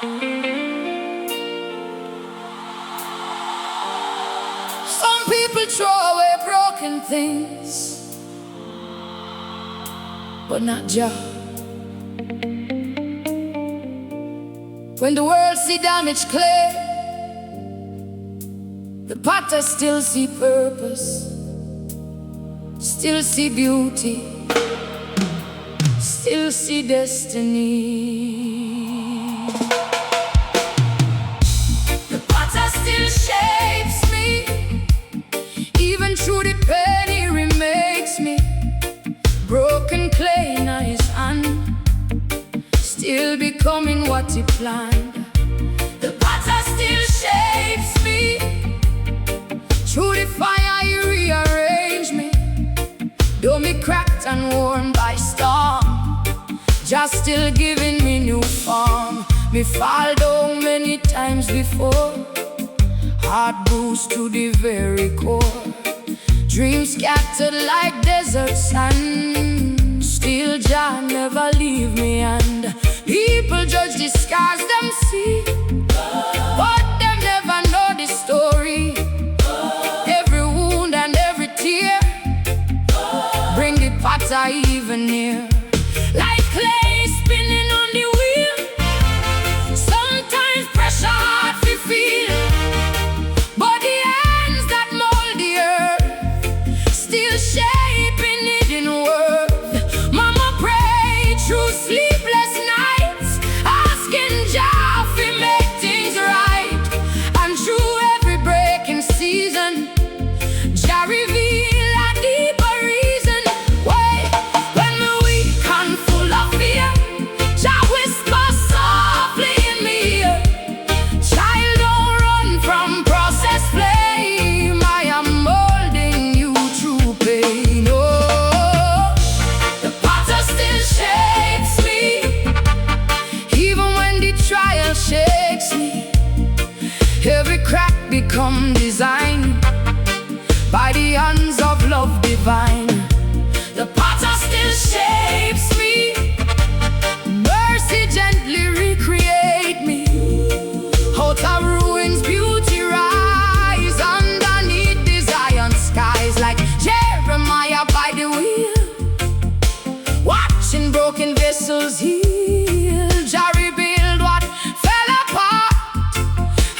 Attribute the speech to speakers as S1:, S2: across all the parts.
S1: Some people throw away broken things, but not Jah. When the world see damaged clay, the potter still see purpose, still see beauty, still see destiny. The potter still shapes me, even through the pain he remakes me. Broken clay in his hand, still becoming what he planned. The potter still shapes me, through the fire he rearranged me. Though me cracked and worn by storm, just still giving me new form. Me fall down many times before, heart bruised to the very core. Dreams scattered like desert sand, still Jah never leave me. And people judge the scars them see, but them never know the story. Every wound and every tear bring the potter even near. Like clay spinning on the wheel, sometimes pressure hard to feel, but the hands that mold the earth still shaping it in worth. Mama prayed through sleepless nights, asking Jah to make things right. And through every breaking season, Jah reveal a deeper reason. Wait, when we're weak and full of fear, Jah whisper softly in me ear. Child, don't run from process flame, I am molding you through pain. Oh, the potter still shapes me, even when the trial shakes me. Every crack become design by the hands of love divine. The potter still shapes me, mercy gently recreate me. Out of ruins beauty rise, underneath these iron skies. Like Jeremiah by the wheel, watching broken vessels heal. Jah rebuild what fell apart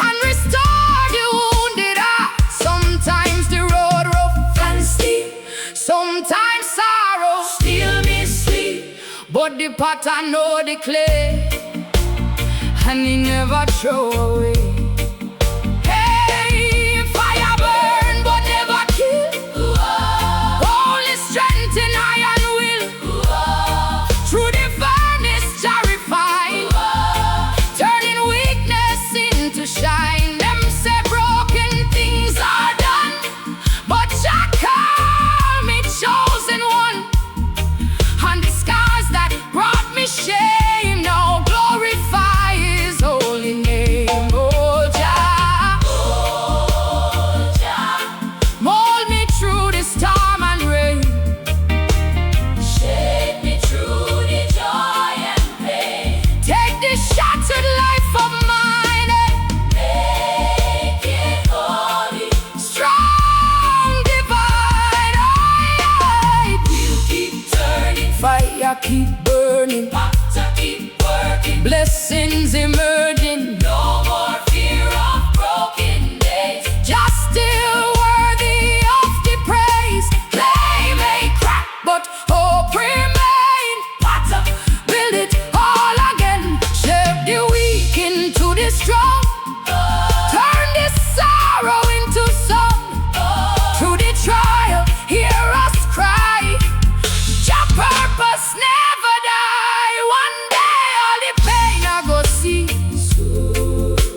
S1: and restore the wounded heart. Sometimes the road rough and steep, sometimes sorrow still me sleep, but the potter know the clay, and he never throw away. Hey, fire burn but never kill, only strength in iron will. Through the furnace Jah refine, turning weakness into shine. Them say broken things are done, but Jah call me chosen one. And the scars that brought me shame now glorify his holy name. Oh Jah, mold me through the storm and rain, shape me through the joy and pain. Take this shattered life of mine and make it holy, strong, divine. Wheel keep turning, fire keep burning, potter keep working, blessings emerging. No more fear of broken days, just still worthy of the praise. Clay may crack, but hope remain. Potter, build it all again, shape the weak into the strong, turn this sorrow into song. Through the trial, hear us cry, Jah purpose never die. One day all the pain I go cease,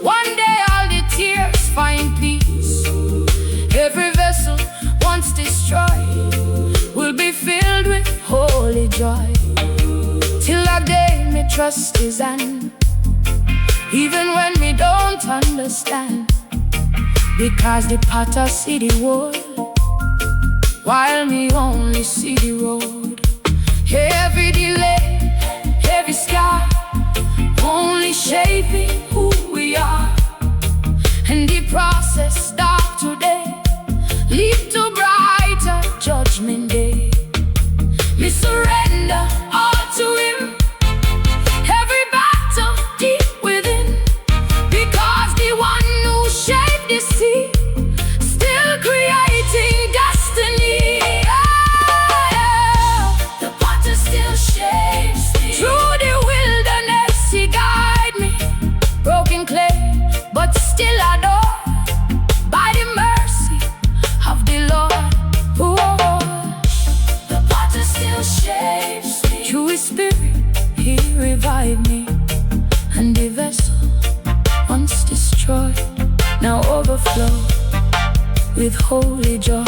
S1: one day all the tears find peace. Every vessel once destroyed will be filled with holy joy, till that day me trust his hand, even when me don't understand. Because the potter see the wood, while me only see the road. Every delay, every scar, only shaping Spirit, He revived me, and the vessel once destroyed now overflow with holy joy.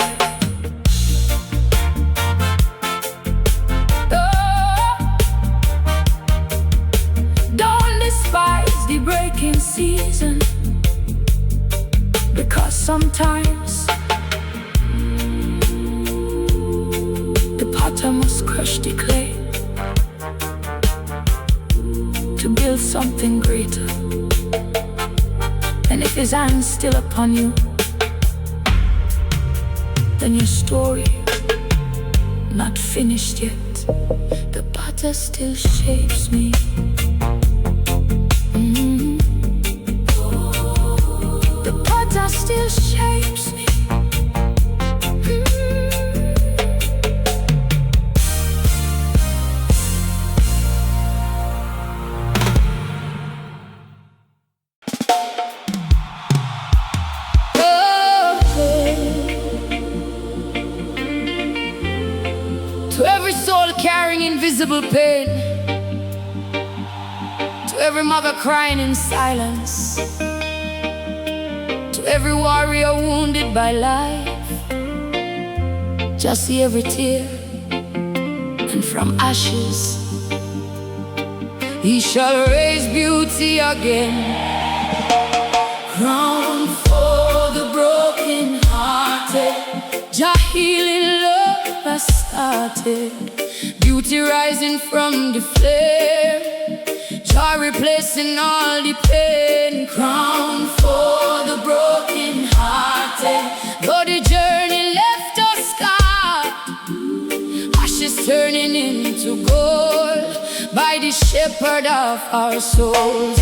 S1: Don't despise the breaking season, because sometimes the potter must crush the clay to build something greater. And if His hand's still upon you, then your story not finished yet. The potter still shapes me. The potter still shapes me. To every soul carrying invisible pain, to every mother crying in silence, to every warrior wounded by life, just see every tear, and from ashes He shall raise beauty again. Crown for the broken hearted, Jah healing love has started. Beauty rising from the flame, Jah replacing all the pain. Crown for the broken hearted, though the journey left us scarred, ashes turning into gold by the shepherd of our souls.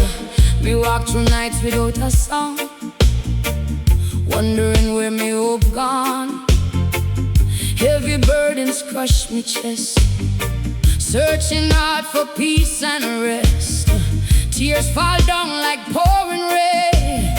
S1: We walk through nights without a song, wondering where my hope gone. Heavy burdens crush my chest, searching hard for peace and rest. Tears fall down like pouring rain.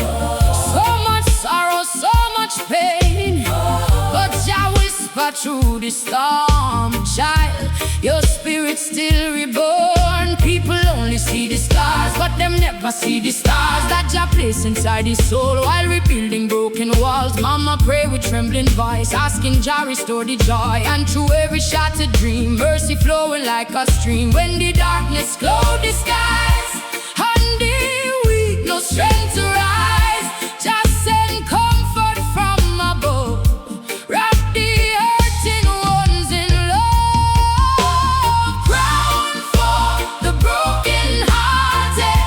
S1: So much sorrow, so much pain, but Jah whisper through the storm. Child, your spirit's still reborn. People only see the scars, but them never see the stars that Jah placed inside his soul while rebuilding broken walls. Mama pray with trembling voice, asking Jah restore the joy. And through every shattered dream, mercy flowing like a stream. When the darkness cloud the skies and the weak no strength to rise, just send comfort from above. Wrap the hurting ones in love. Crown for the broken hearted,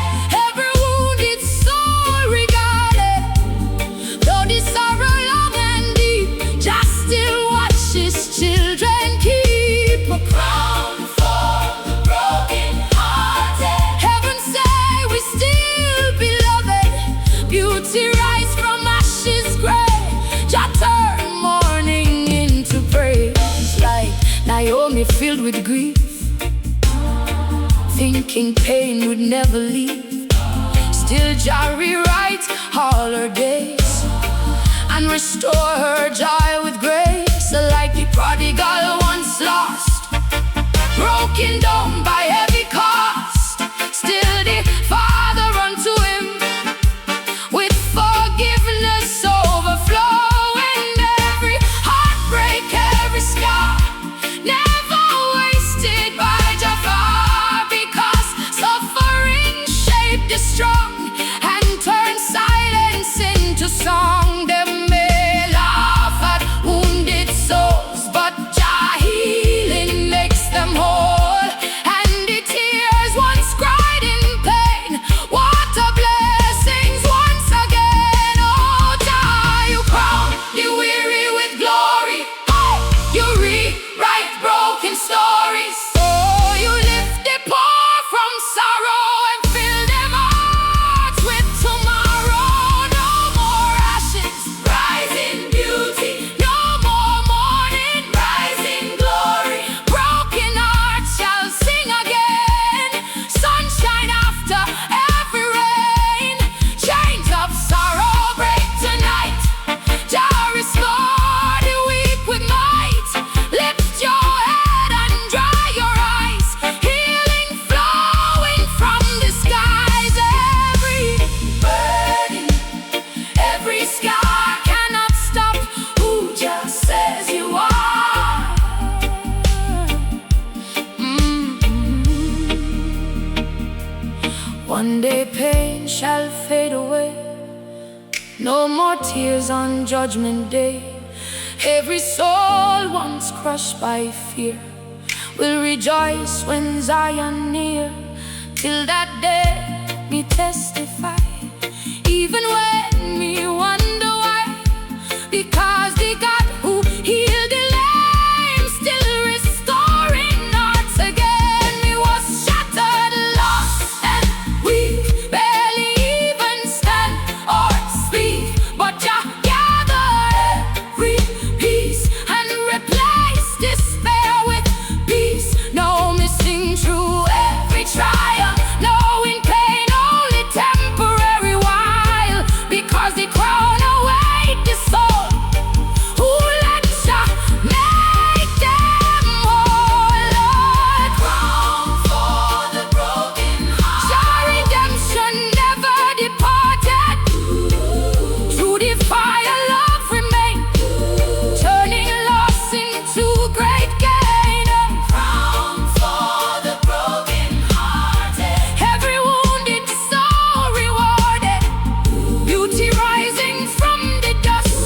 S1: every wounded soul regarded. Though the sorrow long and deep, Jah still watches children keep. A crown for the broken hearted, heaven say we still beloved. Beauty rise from ashes gray, Jah turn mourning into praise. Like Naomi filled with grief, thinking pain would never leave, still Jah rewrite all her days and restore her joy with grace. Like the prodigal once lost, broken down by heavy cost, still the Father run to Him with forgiveness overflowing. Every heartbreak, every scar, never wasted by Jafar, because suffering shaped the strong and turned silence into song. Them may laugh at wounded souls, but Jah healing makes them whole. And One day pain shall fade away, no more tears on Judgment Day. Every soul once crushed by fear will rejoice when Zion near. Till that day me testify, even when me wonder why. Because the God who healed the lame still restoring hearts again. Me was shattered, lost and weak, barely even stand or speak, but Jah gathered every piece and replaced despair with peace. Now me sing through every trial, knowing pain only temporary while, because the crown await the soul who let Jah make them whole. Lord, crown for the broken heart, Jah redemption never departed. Through the fire love remained, turning loss into great gain. Crown for the broken hearted, every wounded soul rewarded. Beauty rising from the dust,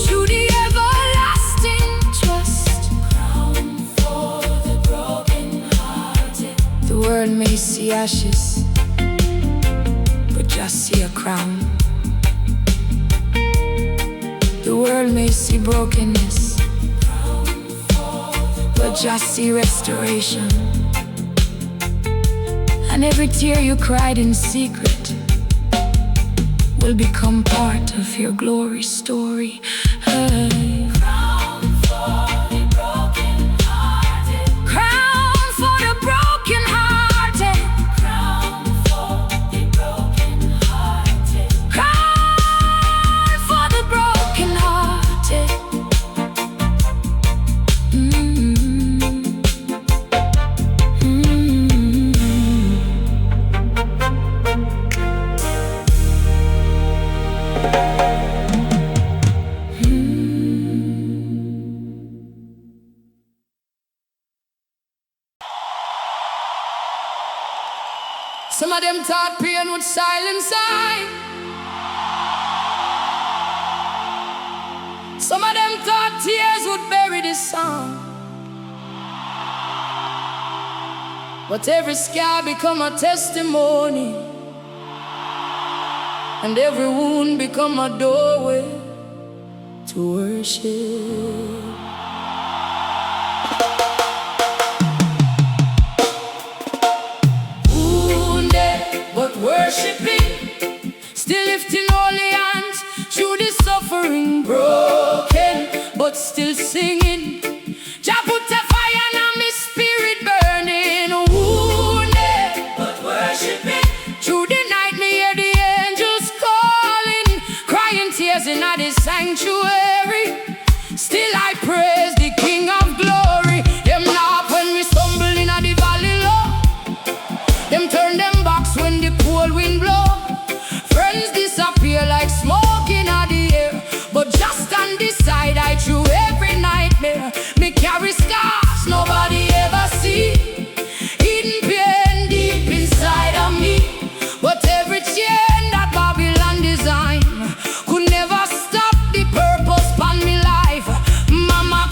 S1: through the everlasting trust. Crown for the broken hearted. The world may see ashes, but just see a crown. The world may see brokenness, but just see restoration. And every tear you cried in secret will become part of your glory story. Hey. Crown for the broken-hearted. Crown for the broken-hearted. Crown for the broken-hearted. Crown for the broken-hearted. Some of them thought pain would silence I. Some of them thought tears would bury this song. But every scar become a testimony, and every wound become a doorway to worship. But worshiping, still lifting holy hands through the suffering, broken, but still singing. Jah put a fire in my spirit burning, wounded, but worshiping. Through the night me hear the angels calling, crying tears in the sanctuary. Still I praise the King of glory. Them laugh when we stumble in the valley low, them turn them backs when the cold wind blow. Friends disappear like smoke in the air, but just on this side I through every nightmare. Me carry scars nobody ever see, hidden pain deep inside of me. But every chain that Babylon design could never stop the purpose on me life. Mama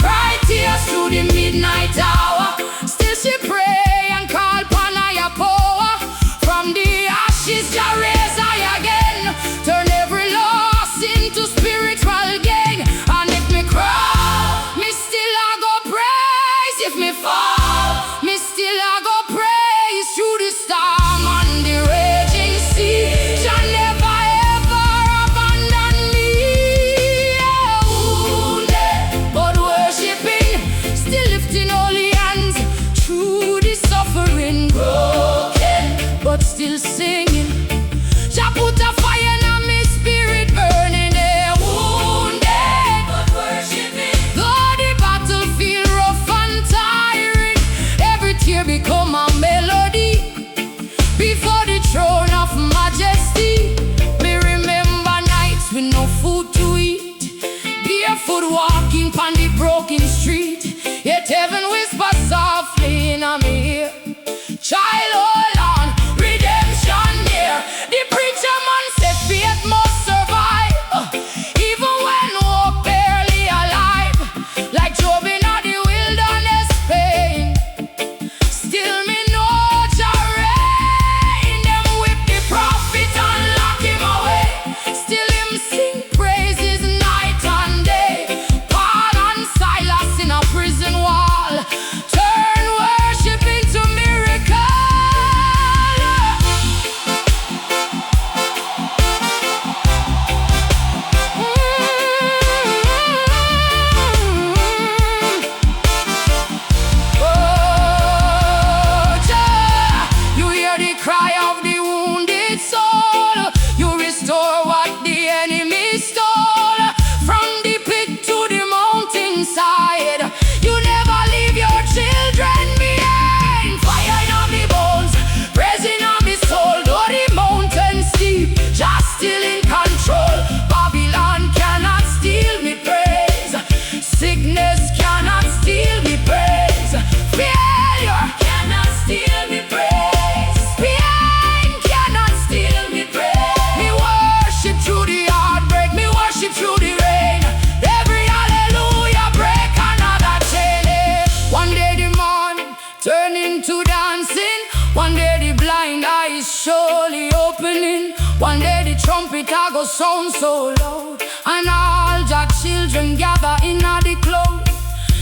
S1: One day the blind eye is surely opening. One day the trumpet I go sound so loud, and all Jah children gather in the cloud.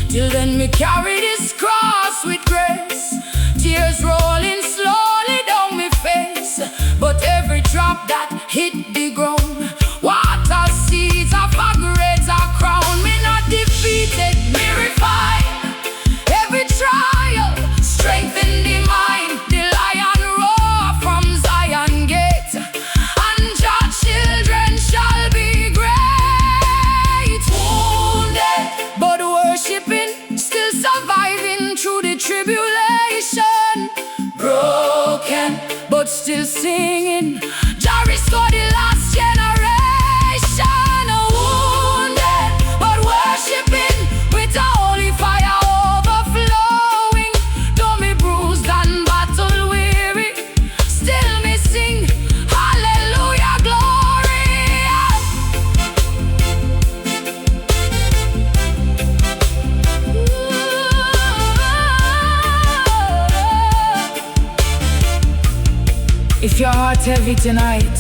S1: Till then me carry this cross with grace, tears rolling slowly down my face. But every drop that hit the ground, water seeds of a greater crown. Me not defeated, me refined. Every trial strengthen the mind. The lion roar from Zion gate, and Jah children shall be great. Wounded but worshiping, still surviving through the tribulation. Broken but still singing, Jah restore the last generation. Wounded but worshiping, with a holy fire overflowing. Though me bruised and battle weary, still me sing hallelujah glory. If your heart heavy tonight,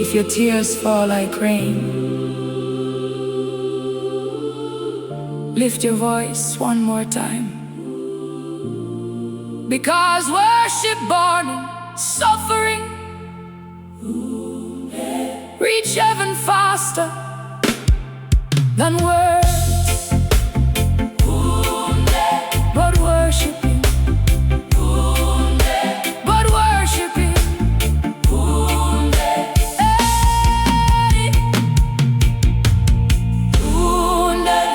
S1: if your tears fall like rain, lift your voice one more time. Because worship burning, suffering, reach heaven faster than words. But worshiping, but worshiping, hey, wounded.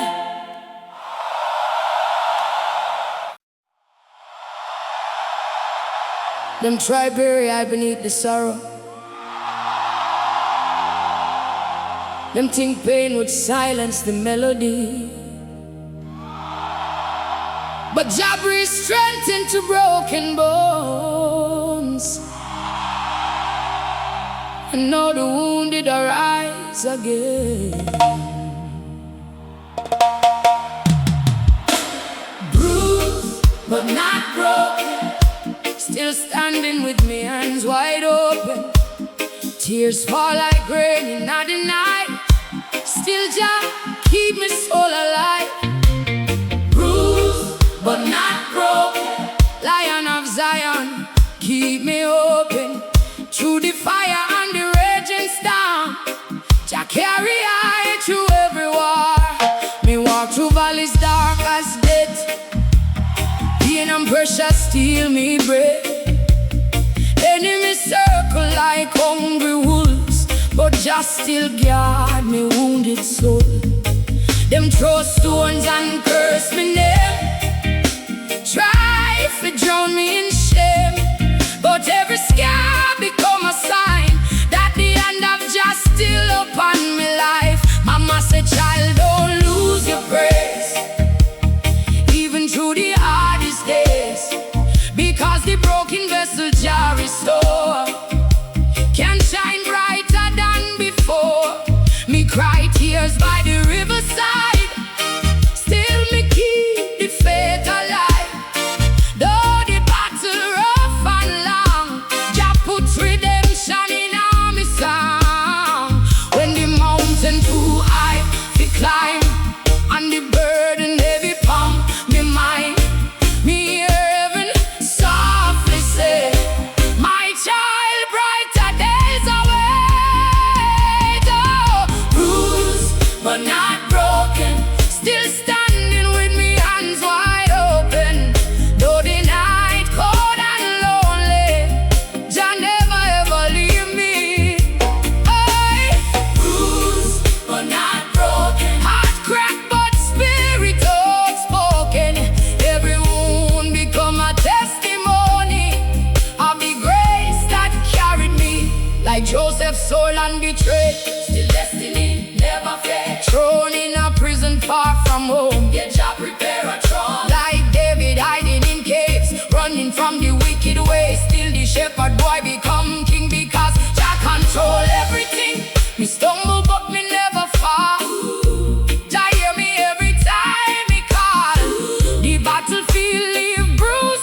S1: Them try bury I beneath the sorrow. Them think pain would silence the melody. But Jah breathes strength into broken bones, and now the wounded arise again. Bruised but not broken, still standing with me hands wide open. Tears fall like rain in the night, still Jah keep me soul alive. Bruised but not broken, Lion of Zion, keep me open. Through the fire and the raging storm, Jah carry I through every war. Me walk through valleys dark as death, pain and pressure steal me breath. Enemies circle like hungry wolves, but Jah still guard me wounded soul. Them throw stones and curse me name, try to drown me in shame. But every scar become a sign that the hand of Jah still upon me life. Mama said, child, don't lose your praise, even through the hardest days. Because the broken vessel Jah restore can shine brighter than before. Me cry tears by the riverside, still me keep the faith alive. Though the battle rough and long, Jah put redemption in my song. When the mountain too high to climb, and the burden heavy upon me mind, me hear heaven softly say, my child, brighter days await. Oh, bruised but not broken, still standing with me hands wide open. Though the night cold and lonely, Jah never ever leave me. Hey, bruised but not broken, heart cracked but spirit outspoken. Every wound become a testimony of the grace that carried me. Like Joseph's soul and betrayed, still destiny never failed. Thrown in a prison far from home, yet Jah prepare a throne. Like David hiding in caves, running from the wicked ways, still the shepherd boy become king. Because Jah control everything. Me stumble but me never fall. Jah hear me every time me call. The battlefield leave bruised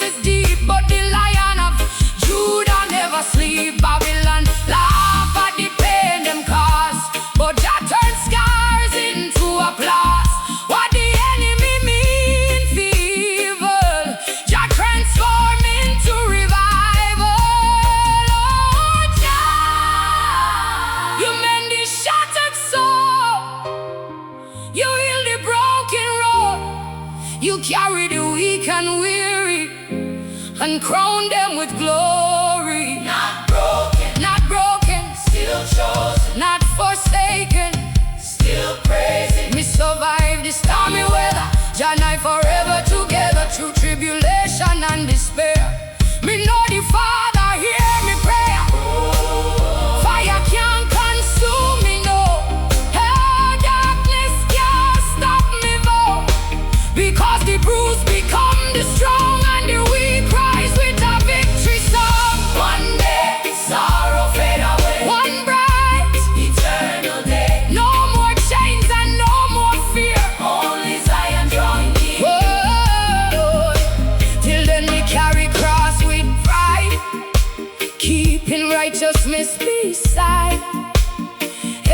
S1: and crown them with glory. Not broken, not broken, still chosen, not forsaken, still praising. We survive this stormy weather, Jahna forever together through tribulation and despair. Me know the Father hear me prayer. Fire can't consume me, no. Hell, darkness can't stop me, no. Because the bruised become the strong and the weak rise with a victory song. One day, sorrow fade away. One bright, eternal day. No more chains and no more fear. Only Zion drawing near. Whoa, till then we carry cross with pride, keeping righteousness beside.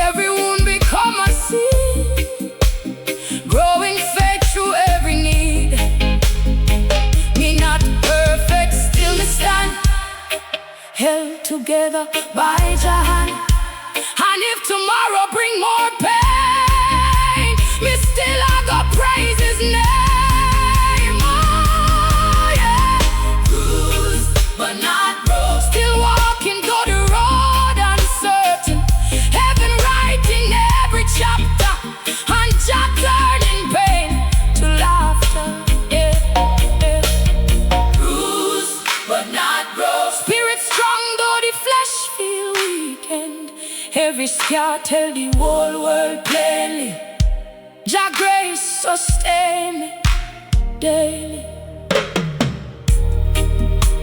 S1: Every wound become a seed, growing faith through every need. Me not perfect, still me stand, held together by Jahna. And if tomorrow bring more pain, me still I go praise His name. Oh yeah, bruised but not broke, still walking though the road uncertain. Heaven writing every chapter, and Jah turning pain to laughter. Yeah, yeah. Bruised but not broke, spirit strong though the flesh feel weakened. Every scar tell the whole world plainly, Jah grace sustain me daily.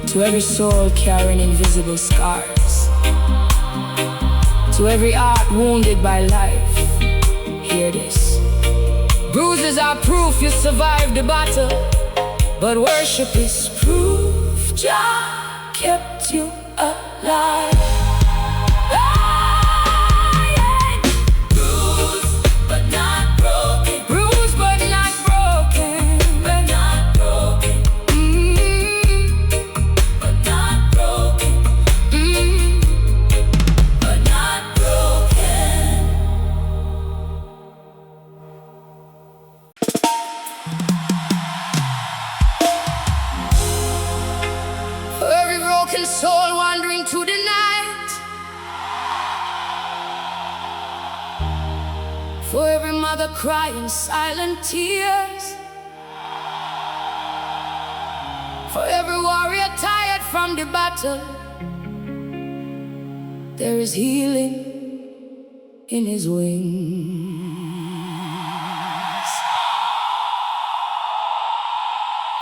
S1: To every soul carrying invisible scars, to every heart wounded by life, hear this. Bruises are proof you survived the battle, but worship is proof Jah kept you alive. Soul wandering through the night, for every mother crying silent tears, for every warrior tired from the battle, there is healing in His wings.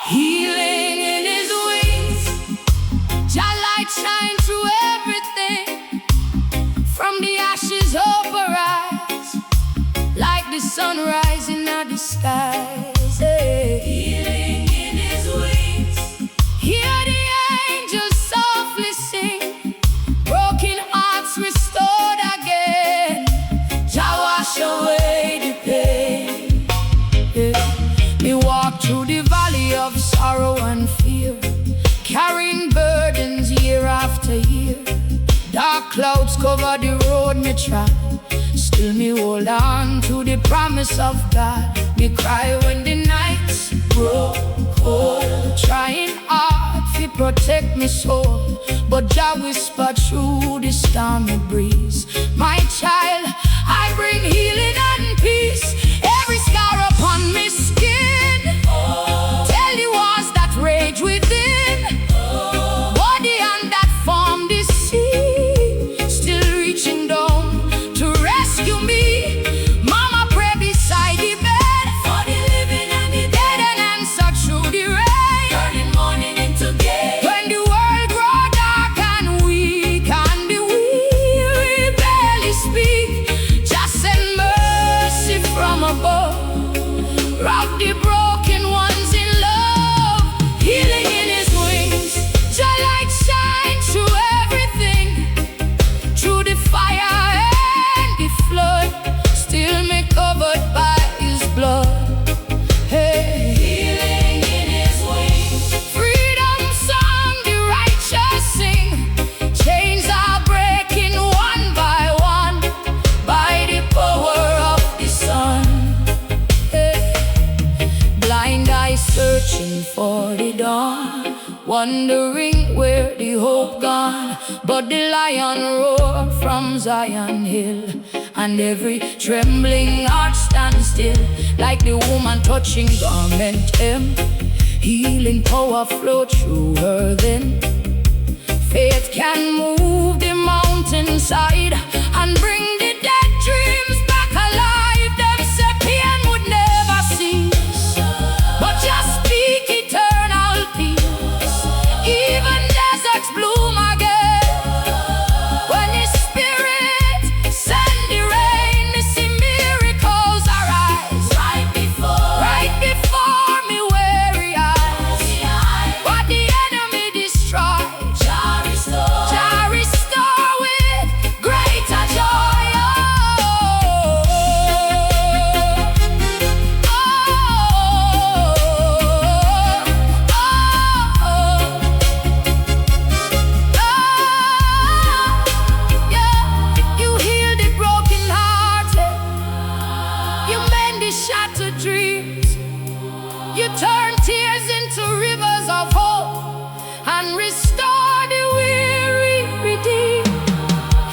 S1: Healing in His wings, Jah light shine through everything. From the ashes hope arise, like the sun rising at the skies. Hey. Healing in His wings, hear the angels softly sing. Broken hearts restored again, Jah wash away the pain. Yeah. Me walk through the valley of sorrow and fear, carrying burdens year after year. Dark clouds cover the road me try, still me hold on to the promise of God. Me cry when the nights grow cold, trying hard to protect me soul, but Jah whisper through the stormy breeze. My child, I bring healing and peace. Every scar upon me skin, tell the wars that rage within, body and that form the sea, still reaching down to rescue me. Mama pray beside the bed for the living and the dead, and answer through the rain, turning morning into day. When the world grow dark and weak, wondering where the hope gone. But the lion roared from Zion Hill, and every trembling heart stands still, like the woman touching garment hem. Healing power flow through her then. Faith can move the mountainside and bring the dead dreams back alive. Them say pain would never cease, but just speak eternal peace. Even deserts bloom again when His Spirit send the rain. We see miracles arise right before me weary eyes. What the enemy destroyed, Jah restore with greater joy. Yeah. You heal the broken-hearted, you mend the shattered dreams, you turn tears into rivers of hope and restore the weary redeemed.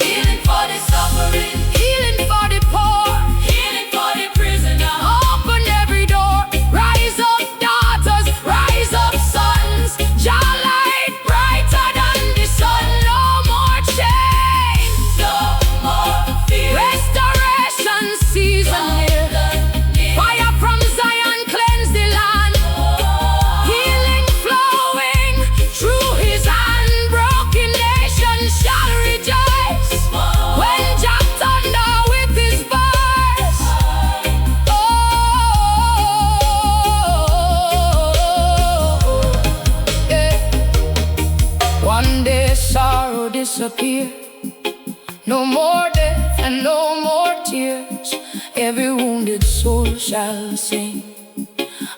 S1: Healing for the suffering, healing for the poor, healing for the prisoner. Open every door, rise up daughters, rise up sons. Jah light brighter than the sun. No more chains, no more fear. Restoration season here. Fire from Zion cleanse the land. Healing flowing through His hand. Broken nations shall rejoice when Jah thunder with His voice. Yeah. One day sorrow disappear, no more death and no more tears. Every wounded soul shall sing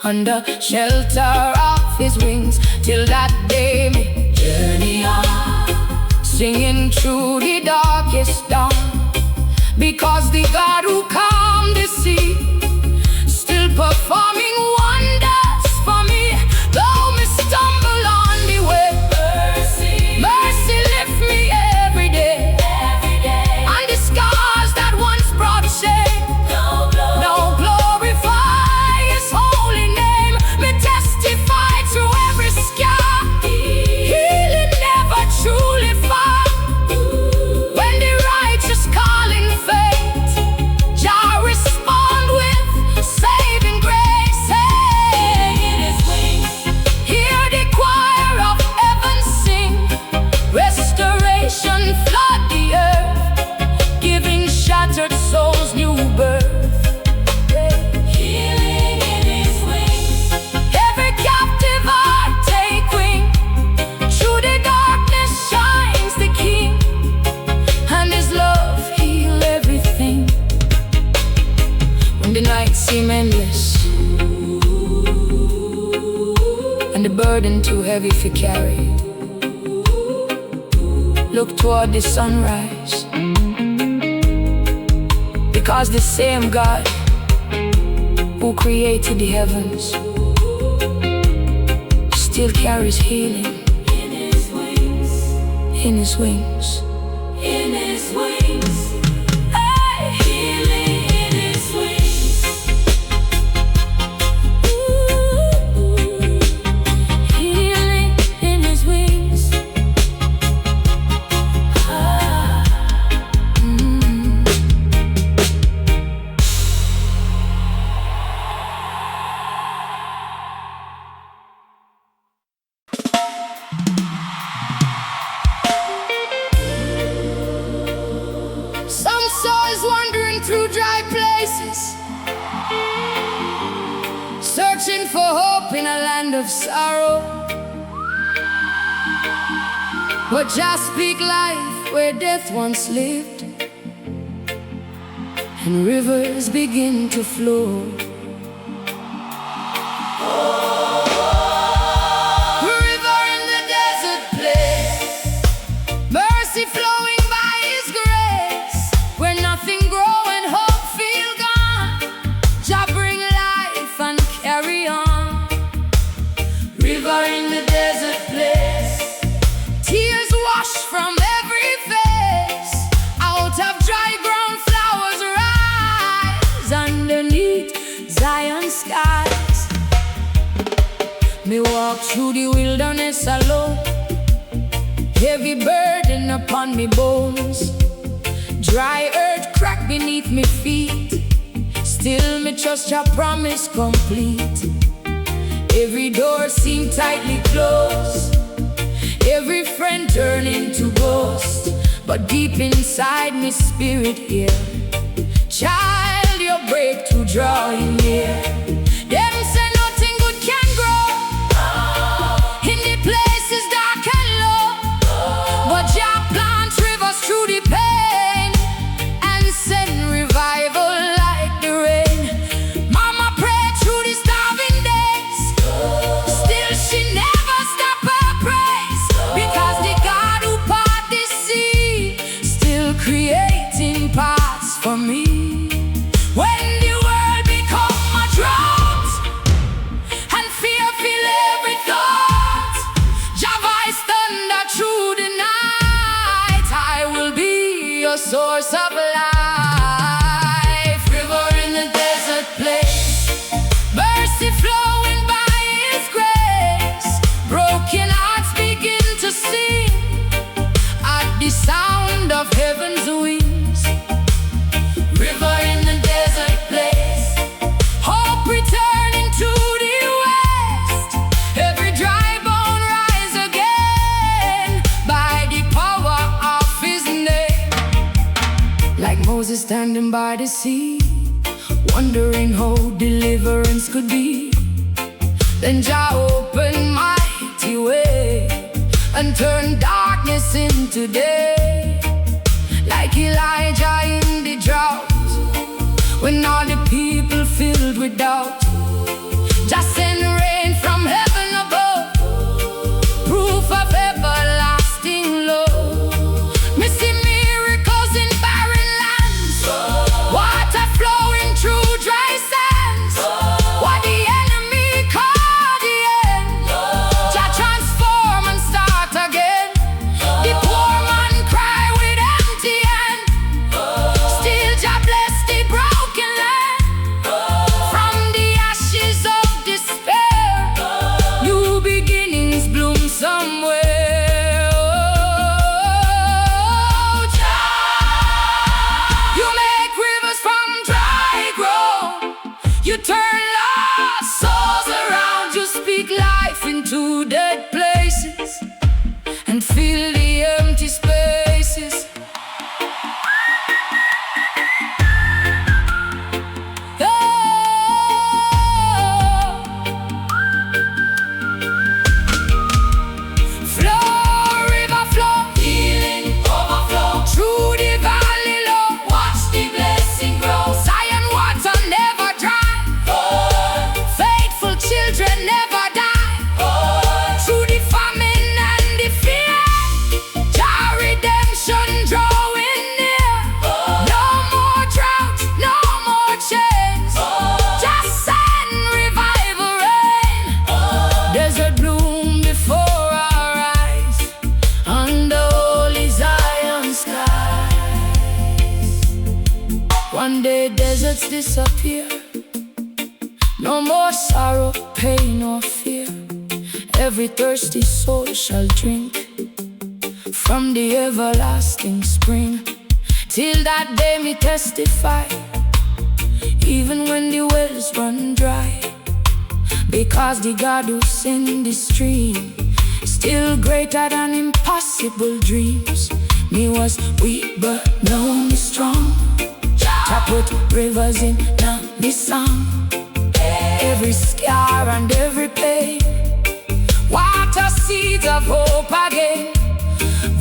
S1: under shelter of His wings, till that day may journey on, singing through the darkest dawn. Because the God who calmed the sea still performing wonders for me. Though me stumble on the way, mercy lift me every day. And the scars that once brought shame, now glorify His holy name. Me testify through every scar, healing never truly found. When the righteous calling faith, Jah respond with saving grace. Hey, hear the choir of heaven sing. Restoration flood the earth, giving shattered souls new birth. Healing in His wings, every captive heart take wing. Through the darkness shines the King, and His love heal everything. When the nights seem endless and the burden too heavy for carry, look toward the sunrise, because the same God who created the heavens still carries healing in His wings. In His wings. In His wings. Hey! Healing in His wings. Healing in His wings. Some souls wandering through dry places, searching for hope in a land of sorrow. But just speak life where death once lived, and rivers begin to flow. River in the desert place, mercy flowing by His grace. Where nothing grow and hope feel gone, Jah bring life and carry on. River in the desert place. through the wilderness alone, heavy burden upon me bones. Dry earth crack beneath me feet, still me trust your promise complete. Every door seemed tightly closed, every friend turned into ghost. But deep inside me spirit here, child, your breakthrough drawing near. Them say nothing good can grow in the places dark and low, but Jah plant rivers through the pain and send revival like the rain. Mama prayed through the starving days, still she never stopped her praise, because the God who part the sea still creating paths for me. When the world become a drought and fear fill every thought, Jah voice thunder through the night. I will be your source of life, river in the desert place, mercy flowing by His grace. Broken hearts begin to sing at the sound of heaven's wings. River in the desert place, hope returning to the west. Every dry bone rise again by the power of His name. Like Moses standing by the sea, wondering how deliverance could be, then Jah opened mighty way and turned darkness into day. Like Elijah in the drought, when all the people filled with doubt, just send rain from heaven above, proof of everlasting love. Me see miracles in barren lands, water flowing through dry sands. What the enemy called the end, Jah transform and start again. The poor man cry with empty hand, still Jah bless the broken land. From the ashes of despair, new beginnings bloom somewhere. Oh, Jah, you make rivers from dry ground, you turn lost souls around, you speak life into dead places and fill the empty spaces. Oh, flow, river flow, healing overflow through the valley low. Watch the blessing grow. Zion water never dry, faithful children never die. Through the famine and the fear, Jah redemption drawing near. No more drought, no more chains, just send revival rain. Desert bloom before our eyes, under holy Zion skies. One day deserts disappear, no more sorrow, pain or fear. Every thirsty soul shall drink from the everlasting spring. Till that day me testify, even when the wells run dry, because the God who sent the stream still greater than impossible dreams. Me was weak but now me strong, Jah put rivers in me song. Every scar and every pain, water seeds of hope again.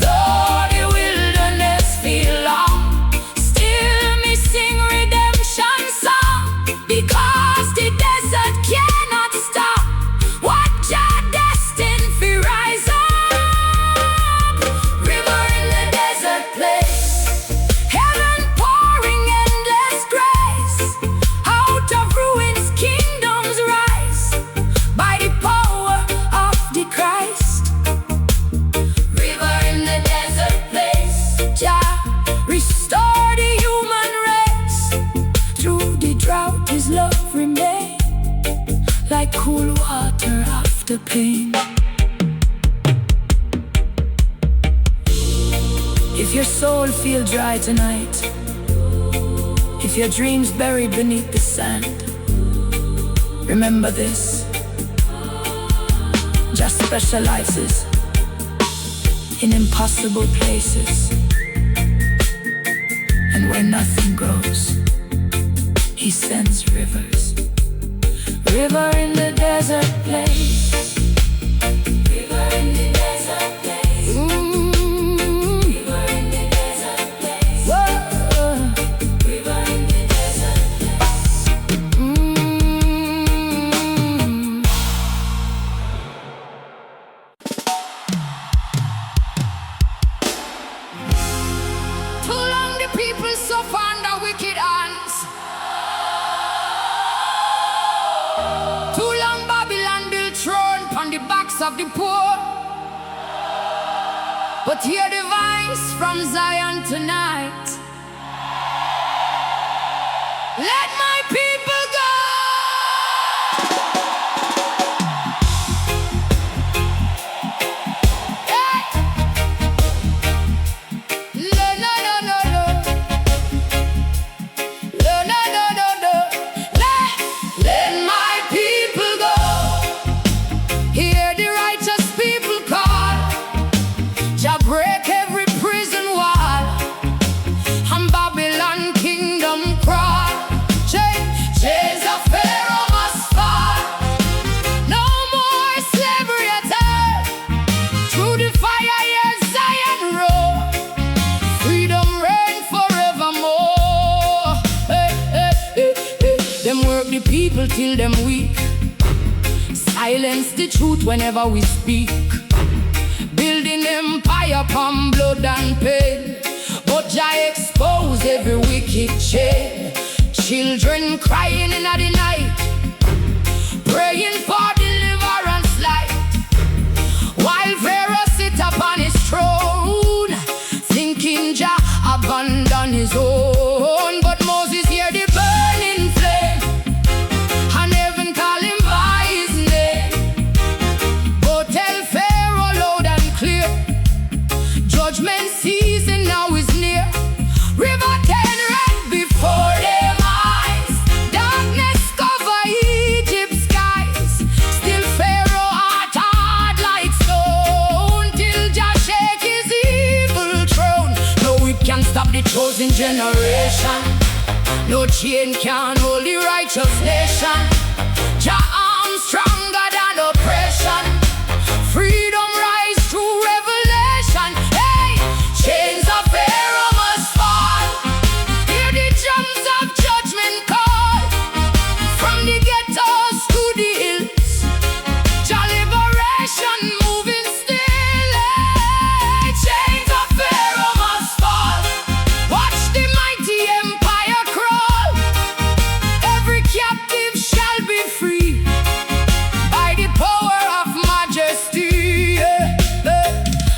S1: Though the wilderness feel long, still me sing redemption song, because the desert cannot stop what Jah destined for rise up. River in the desert place, heaven pouring endless grace. Out of ruins kingdoms rise by the power of the Christ. River in the desert place, Jah restore the human race. Through the drought His love remain, like cool water after pain. your soul feel dry tonight, if your dreams buried beneath the sand, remember this: Jah specializes in impossible places, and where nothing grows, He sends rivers. River in the desert place, river in the desert place, river in the desert place, whoa. River in the desert place. Too long the people suffer under wicked hands. Too long Babylon built throne on the backs of the poor. But hear the voice from Zion tonight: let my people go. Hey. No, no, no, no, no. No, no, no, no, no. Let my people go. Hear the righteous people call. Jah break every prison wall, and Babylon kingdom crawl. Chains of Pharaoh must fall. No more slavery at all. Through the fire, yes, Zion roar. Freedom reign forevermore. Hey, hey, hey, hey. Them work the people till them weak, silence the truth whenever we speak. Building empire upon blood and pain, but Jah expose every wicked chain. Children crying in the night, praying for deliverance light, while Pharaoh sit upon his throne, thinking Jah abandon his own. But Moses hear the burning flame, and heaven call him by his name. Go tell Pharaoh loud and clear, judgment season now is near. River turn red before them eyes, darkness cover Egypt's skies. Still Pharaoh heart hard like stone, till Jah shake his evil throne. No, we can stop the chosen generation. No chain can hold the righteous nation. Jah arm stronger than oppression. Freedom rise through revelation. Hey, chains of Pharaoh must fall. Hear the drums of judgment call, from the ghettos to the hills. Jah liberation moving still. Hey, chains of Pharaoh must fall. Watch the mighty empire crawl. Every captive shall be free by the power of majesty.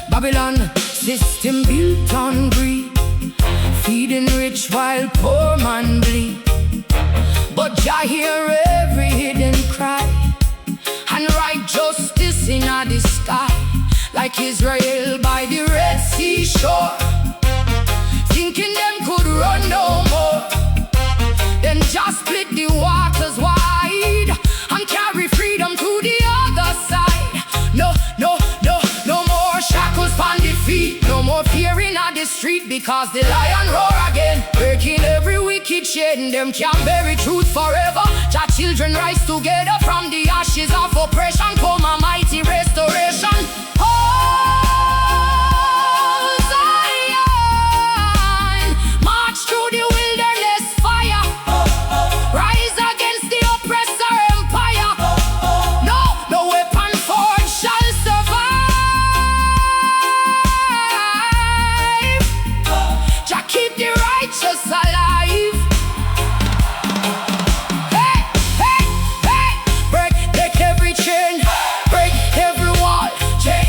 S1: Babylon system built on greed, feeding rich while poor man bleed. But Jah hear every hidden cry, and write justice in the sky, like Israel by the Red Sea shore, thinking them could run no more. Then Jah split the waters wide, and carry freedom to the other side. No, no, no, no more shackles on the feet, no more fear in the street, because the lion roar again, breaking every wicked chain. Them can't bury truth forever. Jah children rise together from the ashes of oppression. Come a mighty restoration. Oh, Zion, march through the wilderness fire. Rise against the oppressor empire. No, no weapon forged shall survive. Jah keep the righteous alive. Hey, hey, hey, break every chain, break every wall. Chain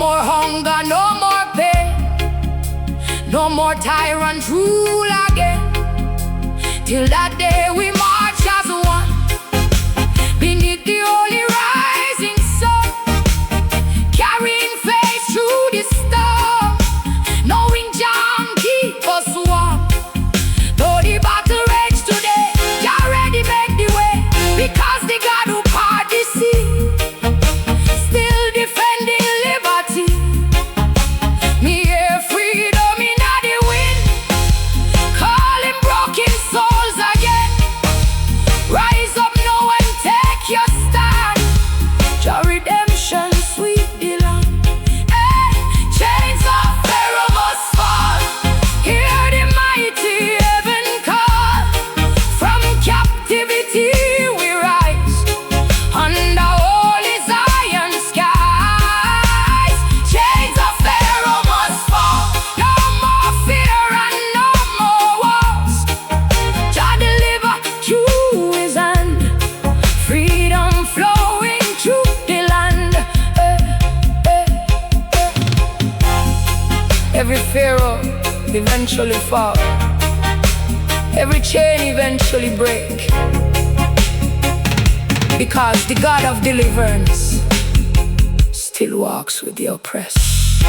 S1: more hunger, no more pain, no more tyrant rule again. Till that day we march as one, beneath the holy rising sun, carrying faith through the storm, knowing Jah keep us warm. Though the battle rage today, Jah ready make the way, because the God who part the sea still defending liberty. Me hear freedom in the wind, calling broken souls again. Rise up now and take your stand. Jah redemption sweet the land. Hey, chains of Pharaoh must fall. Hear the mighty heaven call. From captivity we rise, under holy Zion skies. Chains of Pharaoh must fall. No more fear and no more wars. Jah deliver through his hand, freedom flowing through the land. Every Pharaoh eventually fall, every chain eventually break, because the God of deliverance still walks with the oppressed.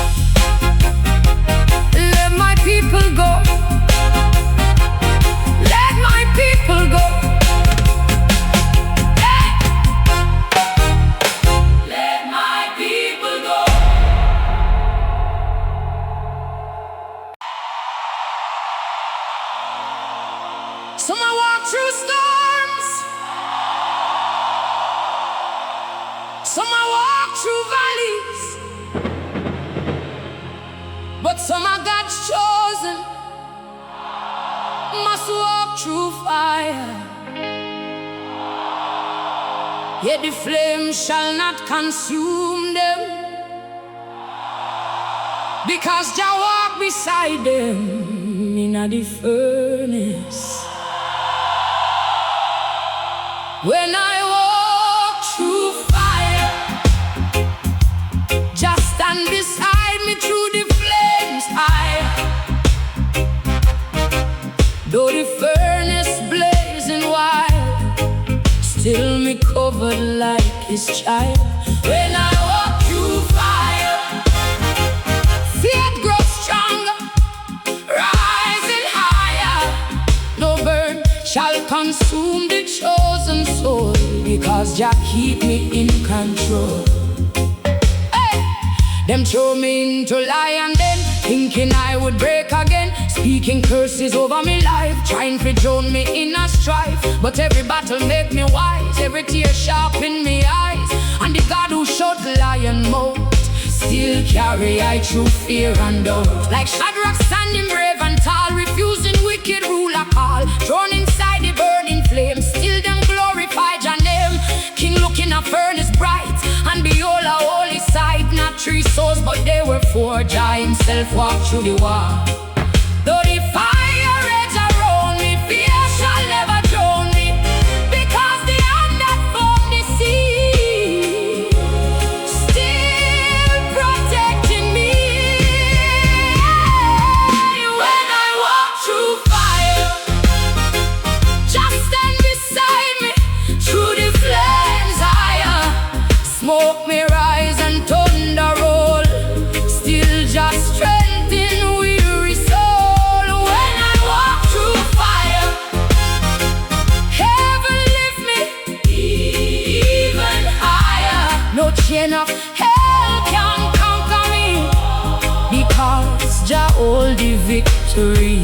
S1: Let my people go. Let my people go. Hey! Let my people go. Some I walk through storms, some I walk through valleys, but some are God's chosen, must walk through fire. Yet the flame shall not consume them, because Jah walk beside them in the furnace. When I walk through fire, just stand beside me through the flames high. Though the furnace blazing wild, still me covered like his child. When I walk through fire, faith grows stronger, rising higher. No burn shall consume the chosen soul, because Jah keep me in control. Hey! Them throw me into lion den, thinking I would break again, speaking curses over me life, trying to drown me in a strife. But every battle make me wise, every tear sharpen me eyes, and the God who showed the lion mouth still carry I through fear and doubt. Like Shadrach standing brave and tall, refusing wicked ruler call, drawn inside the burning flame, still them glorify Jah name. King looking a furnace bright, and behold a holy sight. Not 3 souls, but they were 4. Jah himself walked through the war. Though the fire rage around me, fear shall never drown me, because the hand that formed the sea still protecting me. When I walk through fire, just stand beside me through the flames higher. Smoke me rise and thunder roll, still just strengthen weary soul. When I walk through fire, heaven lift me even higher. No chain of hell can conquer me, because Jah hold the victory.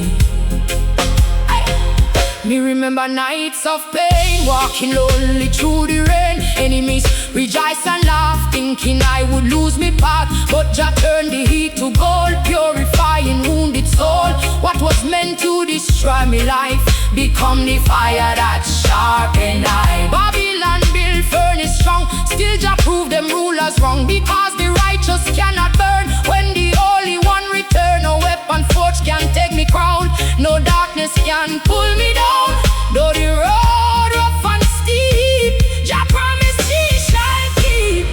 S1: Me remember nights of pain, walking lonely through the rain. Enemies rejoice and laugh, thinking I would lose me path. But Jah turned the heat to gold, purifying wounded soul. What was meant to destroy me life become the fire that sharpened I. Babylon built furnace strong, still Jah prove them rulers wrong, because the righteous cannot burn when the Holy One return. No weapon forged can take me crown, no darkness can pull me down. Though the road rough and steep, Jah promise he shall keep.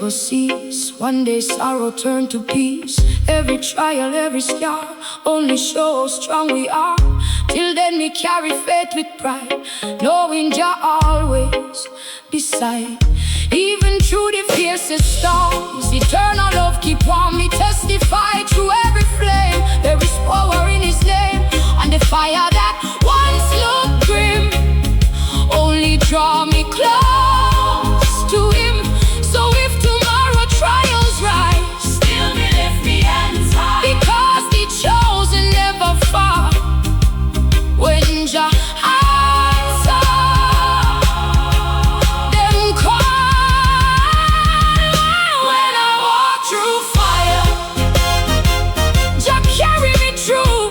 S1: never cease. One day sorrow turned to peace. Every trial, every scar only shows how strong we are. Till then we carry faith with pride, knowing Jah always beside. Even through the fiercest storms, eternal love keep warm. Me testify through every flame. There is power in His name, and the fire that once looked grim only draw me close to Him. So if tomorrow trials rise, still me lift me hands high, because the chosen never fall. When Jah answer them call, when I walk through fire, Jah carry me through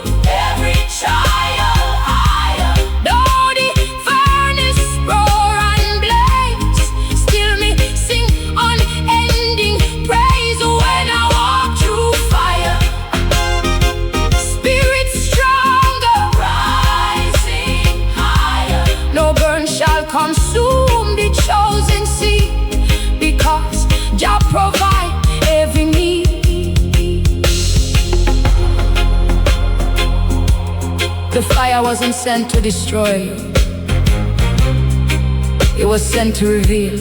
S1: every trial higher. Though the furnace roar and blaze, still me sing unending praise. When I walk through fire, spirit stronger, rising higher. No burn shall consume the chosen seed, because Jah provide every need. The fire wasn't sent to destroy you, it was sent to reveal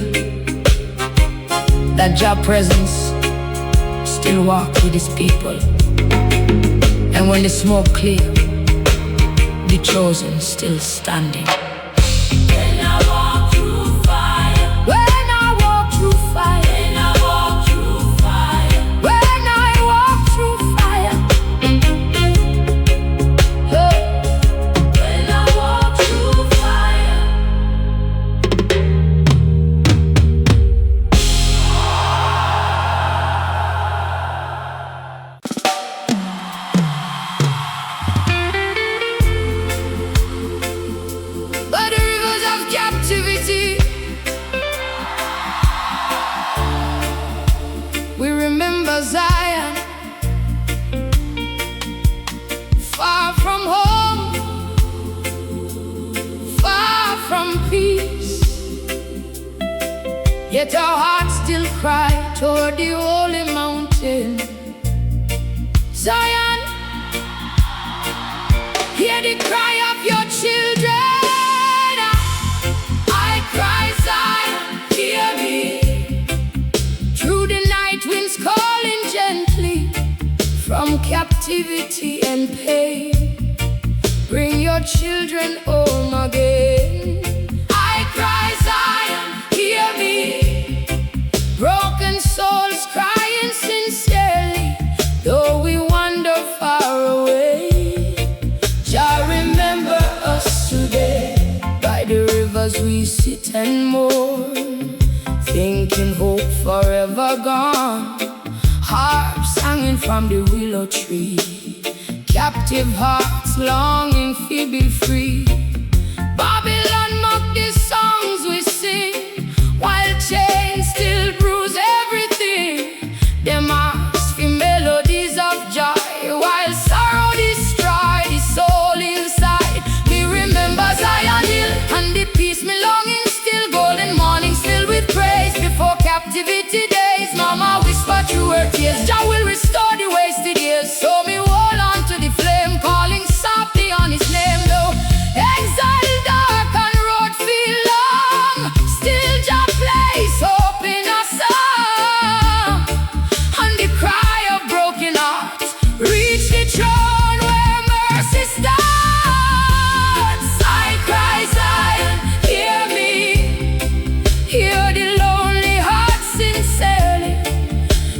S1: that Jah presence still walk with His people. And when the smoke clear, the chosen still standing. When I walk through fire, when I walk through fire, when I walk through fire, when I walk through fire, hey. When I walk through fire. By the rivers of captivity, we remember Zion, far from home, far from peace. Yet our hearts still cry toward the holy mountain. Zion, hear the cry of your children. I cry, Zion, hear me. Through the night winds calling gently from captivity and pain. Bring your children home again. I cry, Zion, hear me. Broken souls crying sincerely, though we wander far away. Jah remember us today. By the rivers we sit and mourn, thinking hope forever gone. Harps hanging from the willow tree, captive hearts longing to be free. Babylon mock the songs we sing, while chains still bruise everything. Them ask for melodies of joy, while sorrow destroy the soul inside. Me remember Zion Hill and the peace me longing still. Golden morning still with praise before captivity days. Mama whisper through her tears, Jah will restore the wasted years. So me hold on to the flame, calling softly on His name. Though exile dark and road feel long, still Jah place hope in a song. And the cry of broken hearts reach the throne where mercy starts. I cry, Zion, hear me. Hear the lonely heart sincerely,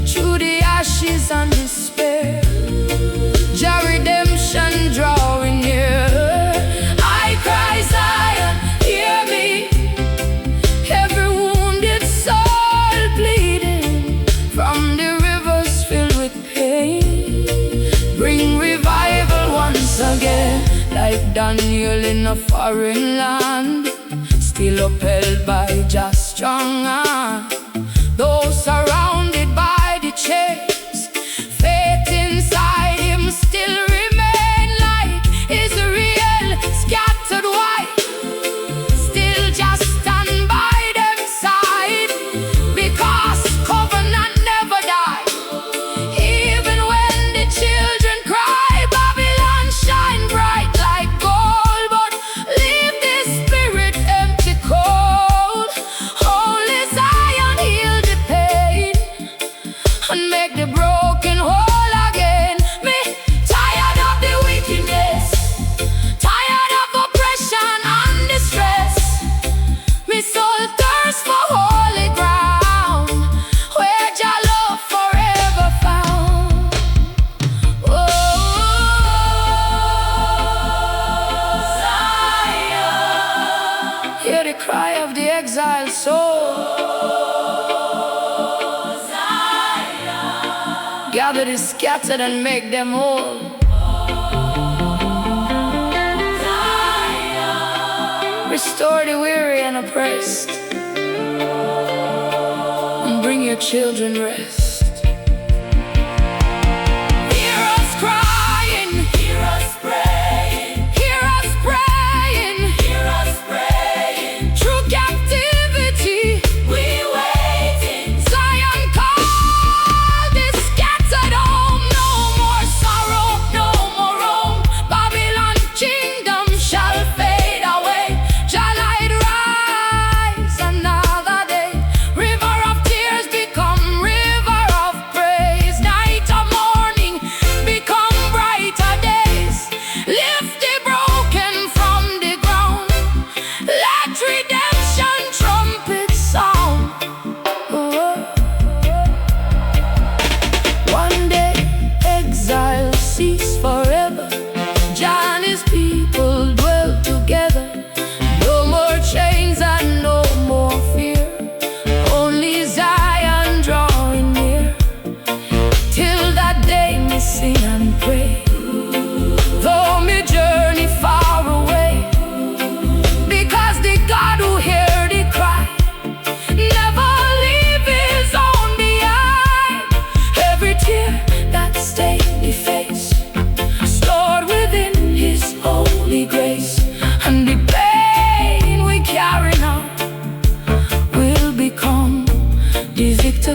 S1: through the ashes and despair. Jah redemption drawing near. I cry, Zion, hear me. Every wounded soul bleeding from the rivers filled with pain. Bring revival once again, like Daniel in a foreign land, still upheld by Jah's strong hand. Though surrounded by the chains, faith inside Him still remain like Israel, scattered white. Still just stand by them side, because covenant cry of the exiled soul. Zion. Gather the scattered and make them whole. Zion. Restore the weary and oppressed, and bring your children rest.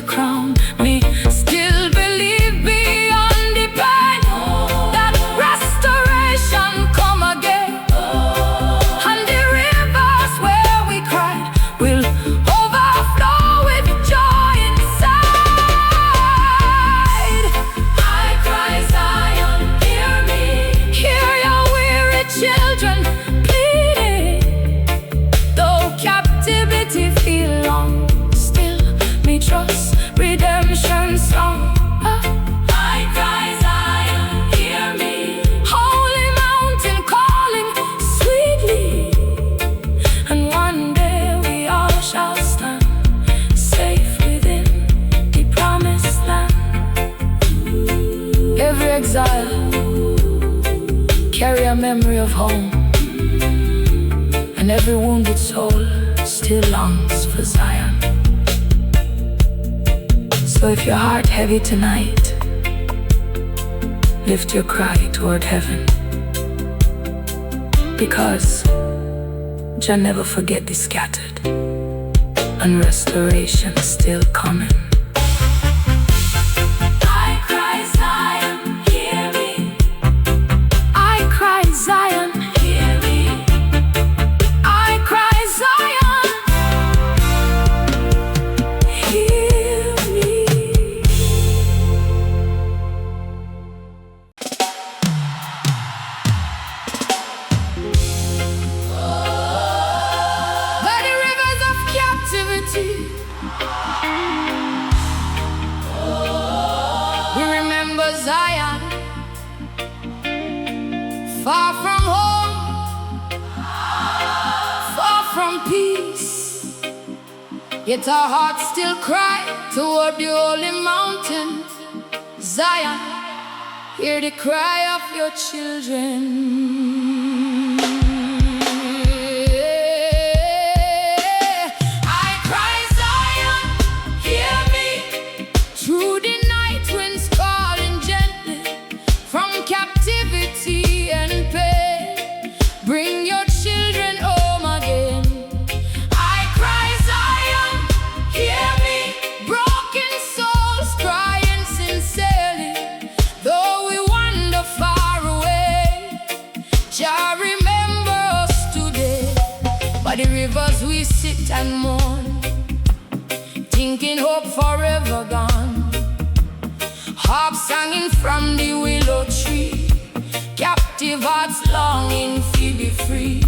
S1: Crown me, still believe beyond the pain that restoration come again, and the rivers where we cried will overflow with joy inside. I cry, Zion, hear me, hear your weary children pleading. Though captivity feel long, still me trust redemption song. I cry, Zion, hear me, holy mountain calling sweetly, and one day we all shall stand safe within the promised land. Every exile carry a memory of home, and every wounded soul still longs for Zion. So if your heart heavy tonight, lift your cry toward heaven, because Jah never forget the scattered, and restoration still coming. I cry, Zion, hear me. I cry, Zion, hear me. I cry, Zion, hear me. We remember Zion, far from home, far from peace, yet our hearts still cry toward the holy mountain. Zion, hear the cry of your children. The rivers we sit and mourn, thinking hope forever gone. Harps singing from the willow tree, captive hearts longing to be free.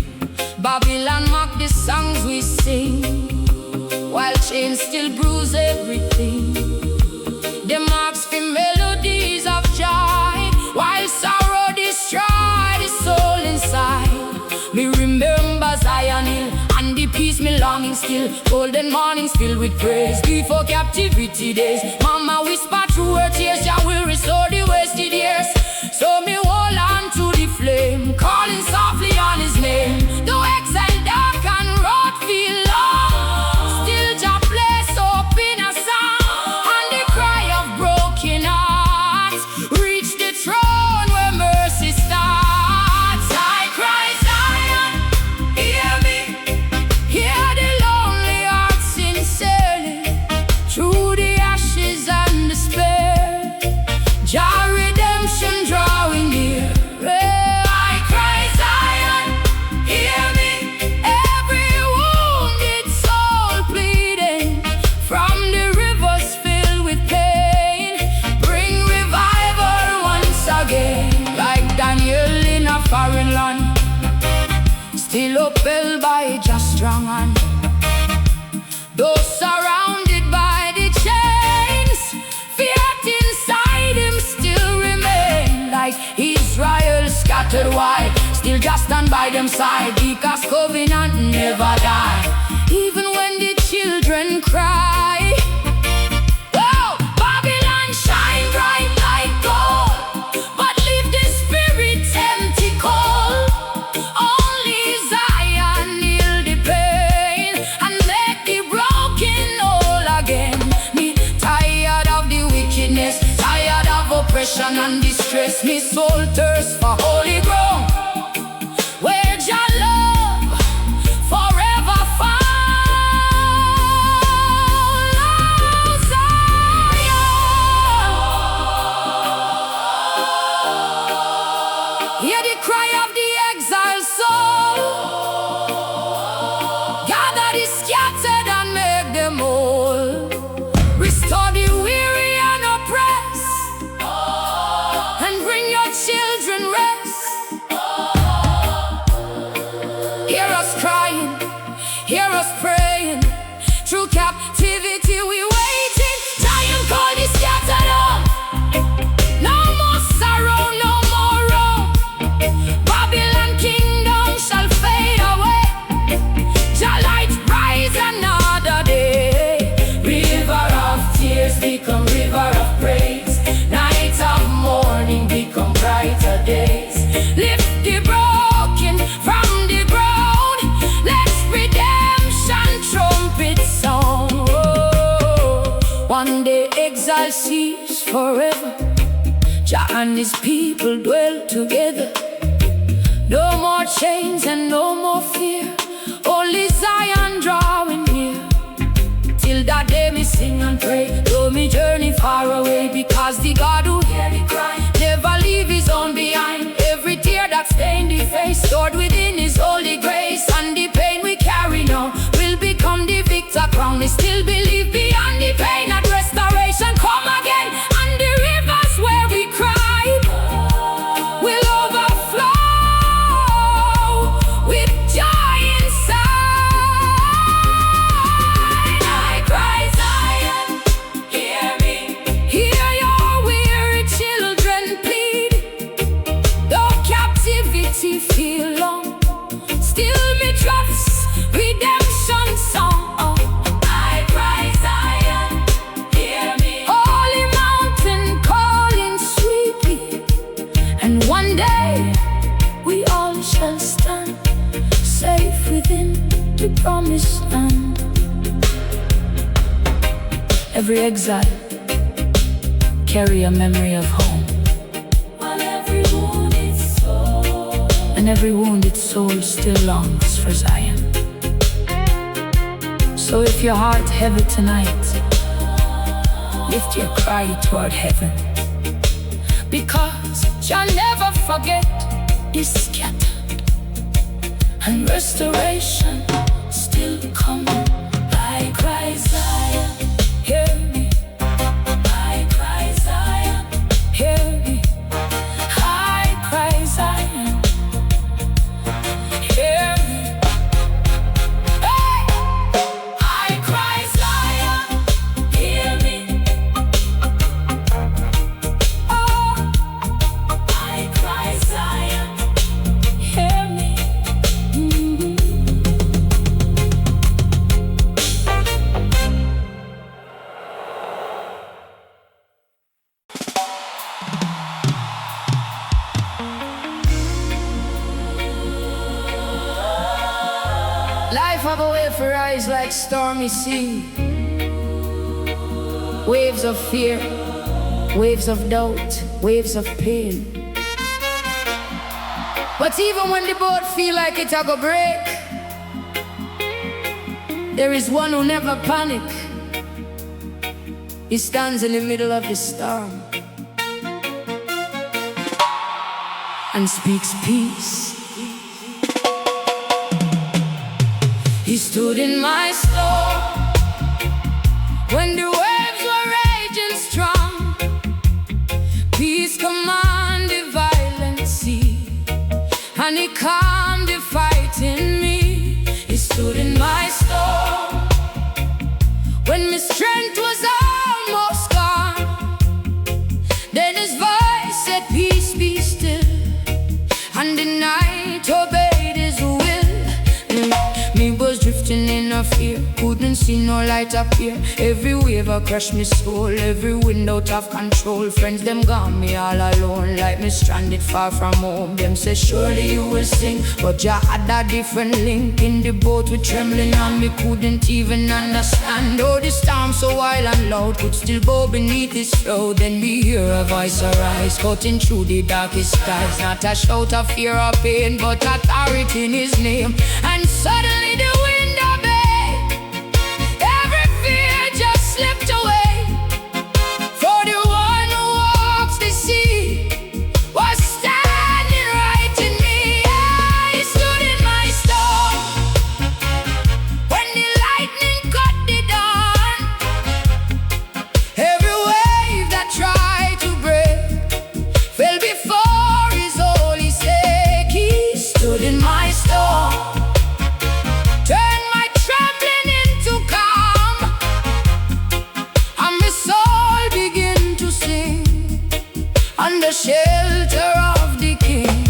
S1: Babylon mock the songs we sing, while chains still bruise everything. The marks for melodies of joy, while sorrow destroy the soul inside. Me remember Zion Hill and the peace me longing still. Golden mornings filled with praise before captivity days. Mama whisper through her tears, Jah will restore the wasted years. So me hold on to the flame, calling softly on His name. Though exile dark and road feel long, still Jah place hope in a song. And the cry of broken hearts reach the throne where mercy starts. I cry, Zion, hear me, hear the lonely heart sincerely, through the ashes and despair. Jah redemption drawing near. I cry, Zion, hear me, every wounded soul pleading from the rivers filled with pain. Bring revival once again, like Daniel in a foreign land, still upheld by Just strong hand. Though surrounded by the chains, faith inside him still remain. Like Israel scattered wide, still just stand by them side, because covenant never die. Even when the children cry, oh, Babylon shine bright like gold, but leave the spirit empty cold. Only Zion heal the pain and make the broken whole again. Me tired of the wickedness, tired of oppression and distress. Me soul thirsts for holy ground, where Jah love forever found. Oh, Zion, hear the cry of the exiled soul. Gather the scattered and make them whole. Restore the weary and oppressed, and bring your children rest. Hear us crying, hear us praying. Through captivity we waiting. Zion call the scattered up. No more sorrow, no more wrong. Babylon kingdom shall fade away. Jah light rise another day. River of tears become river of praise. Night of mourning become brighter days. Lift the broken from the ground. Let redemption trumpet sound. Oh, one day exile cease forever. Jah and His people dwell together. No more chains and no more fear. Only Zion drawing near. Till that day me sing and pray, though me journey far away, because the God who hear the cry never leave His own behind. Every tear that stained the face stored within His holy grace, and the pain we carry now will become the victor crown. We still believe beyond the pain that restoration come again, and the rivers where we cried will overflow with joy inside. I cry, Zion, hear me, hear your weary children plead. Though captivity feel long, still me trust redemption song. I cry, Zion, hear me, holy mountain calling sweetly. And one day we all shall stand safe within the promised land. Every exile carry a memory of home, while every wounded soul, and every wounded soul still longs for Zion. So if your heart heavy tonight, lift your cry toward heaven, because Jah never forget His scattered, and restoration still coming. I cry, Zion, hear me. I cry, Zion, hear me. I cry, Zion, hear me. Hey! I cry, Zion, hear me. Oh, I cry, Zion, hear me. life have a way for rise like stormy sea. Waves of fear, waves of doubt, waves of pain. But even when the boat feel like it a go break, there is one who never panic. He stands in the middle of the storm and speaks peace. He stood in my storm when the waves were raging strong. Peace command the violent sea, and he calmed the fight in me. He stood in my storm when my strength was almost gone. Then his voice said, peace be still, and the night obeyed his will. Me was drifting in a fear, couldn't see no light appear. Every wave a crush me soul, every wind out of control. Friends them gone, me all alone, like me stranded far from home. Them say surely you will sing, but Jah had a different link. In the boat with trembling and me couldn't even understand. Oh, the storm so wild and loud could still bow beneath his flow. Then me hear a voice arise, cutting through the darkest skies. Not a shout of fear or pain, but authority in his name. And suddenly the wind obeyed, every fear just slipped away. For the one who walks the sea was standing right in me. I stood in my storm when the lightning cut the dawn. Every wave that tried to break fell before his holy stake. He stood in my storm, turn my trembling into calm, and my soul begin to sing under shelter of the King.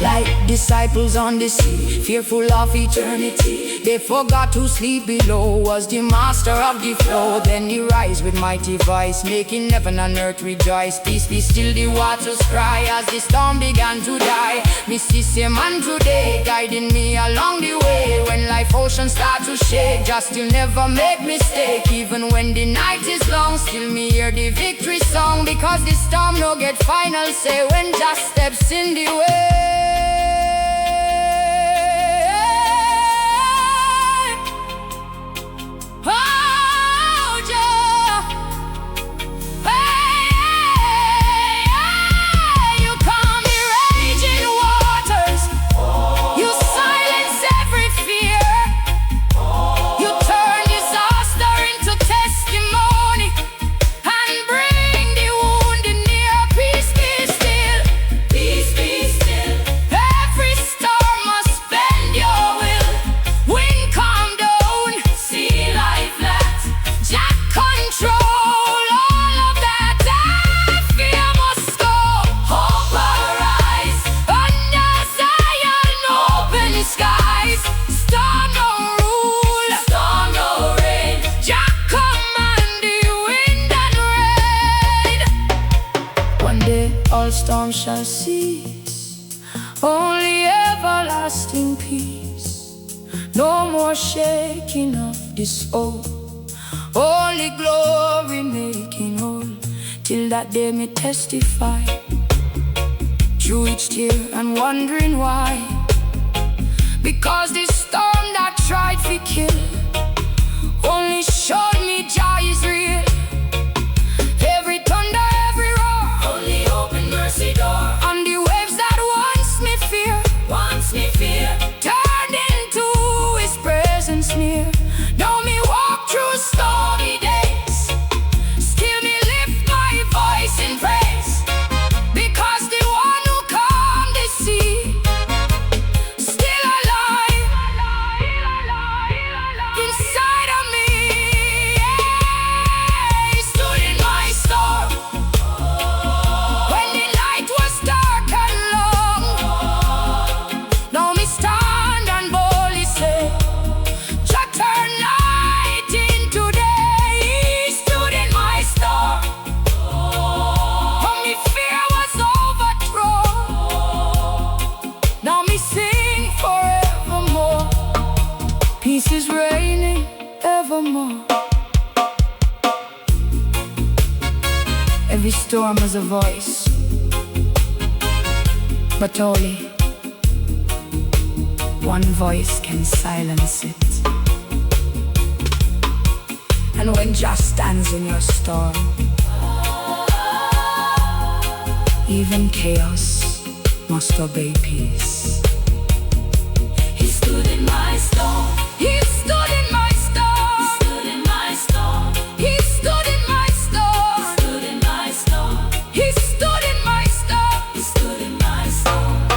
S1: Like disciples on the sea, fearful of eternity, they forgot to sleep below. Was the master of the flow. Then he rise with mighty voice, making heaven and earth rejoice. Peace be still, the waters cry as the storm began to die. Me see same man today, guiding me along the way. When life oceans start to shake, just still never make mistake. Even when the night is long, still me hear the victory song. Because the storm no get final say when just steps in the way. Storm shall cease, only everlasting peace. No more shaking of this old, only glory making whole. Till that day me testify, through each tear and wondering why. Because this storm that tried to kill only showed me Jah is real. Every thunder, every roar, only open mercy door. On the waves that once me fear, turned into his presence near. Know me walk through stormy days, still me lift my voice in praise. Because the one who calmed the sea, still alive inside of me. Yeah. Peace is reigning evermore. Every storm has a voice, but only one voice can silence it. And when Jah stands in your storm, even chaos must obey peace.
S2: He stood in my storm.
S1: He stood in my storm.
S2: He stood in my storm.
S1: He stood in my storm.
S2: He stood in my storm.
S1: He stood in my storm.
S2: He stood in my storm.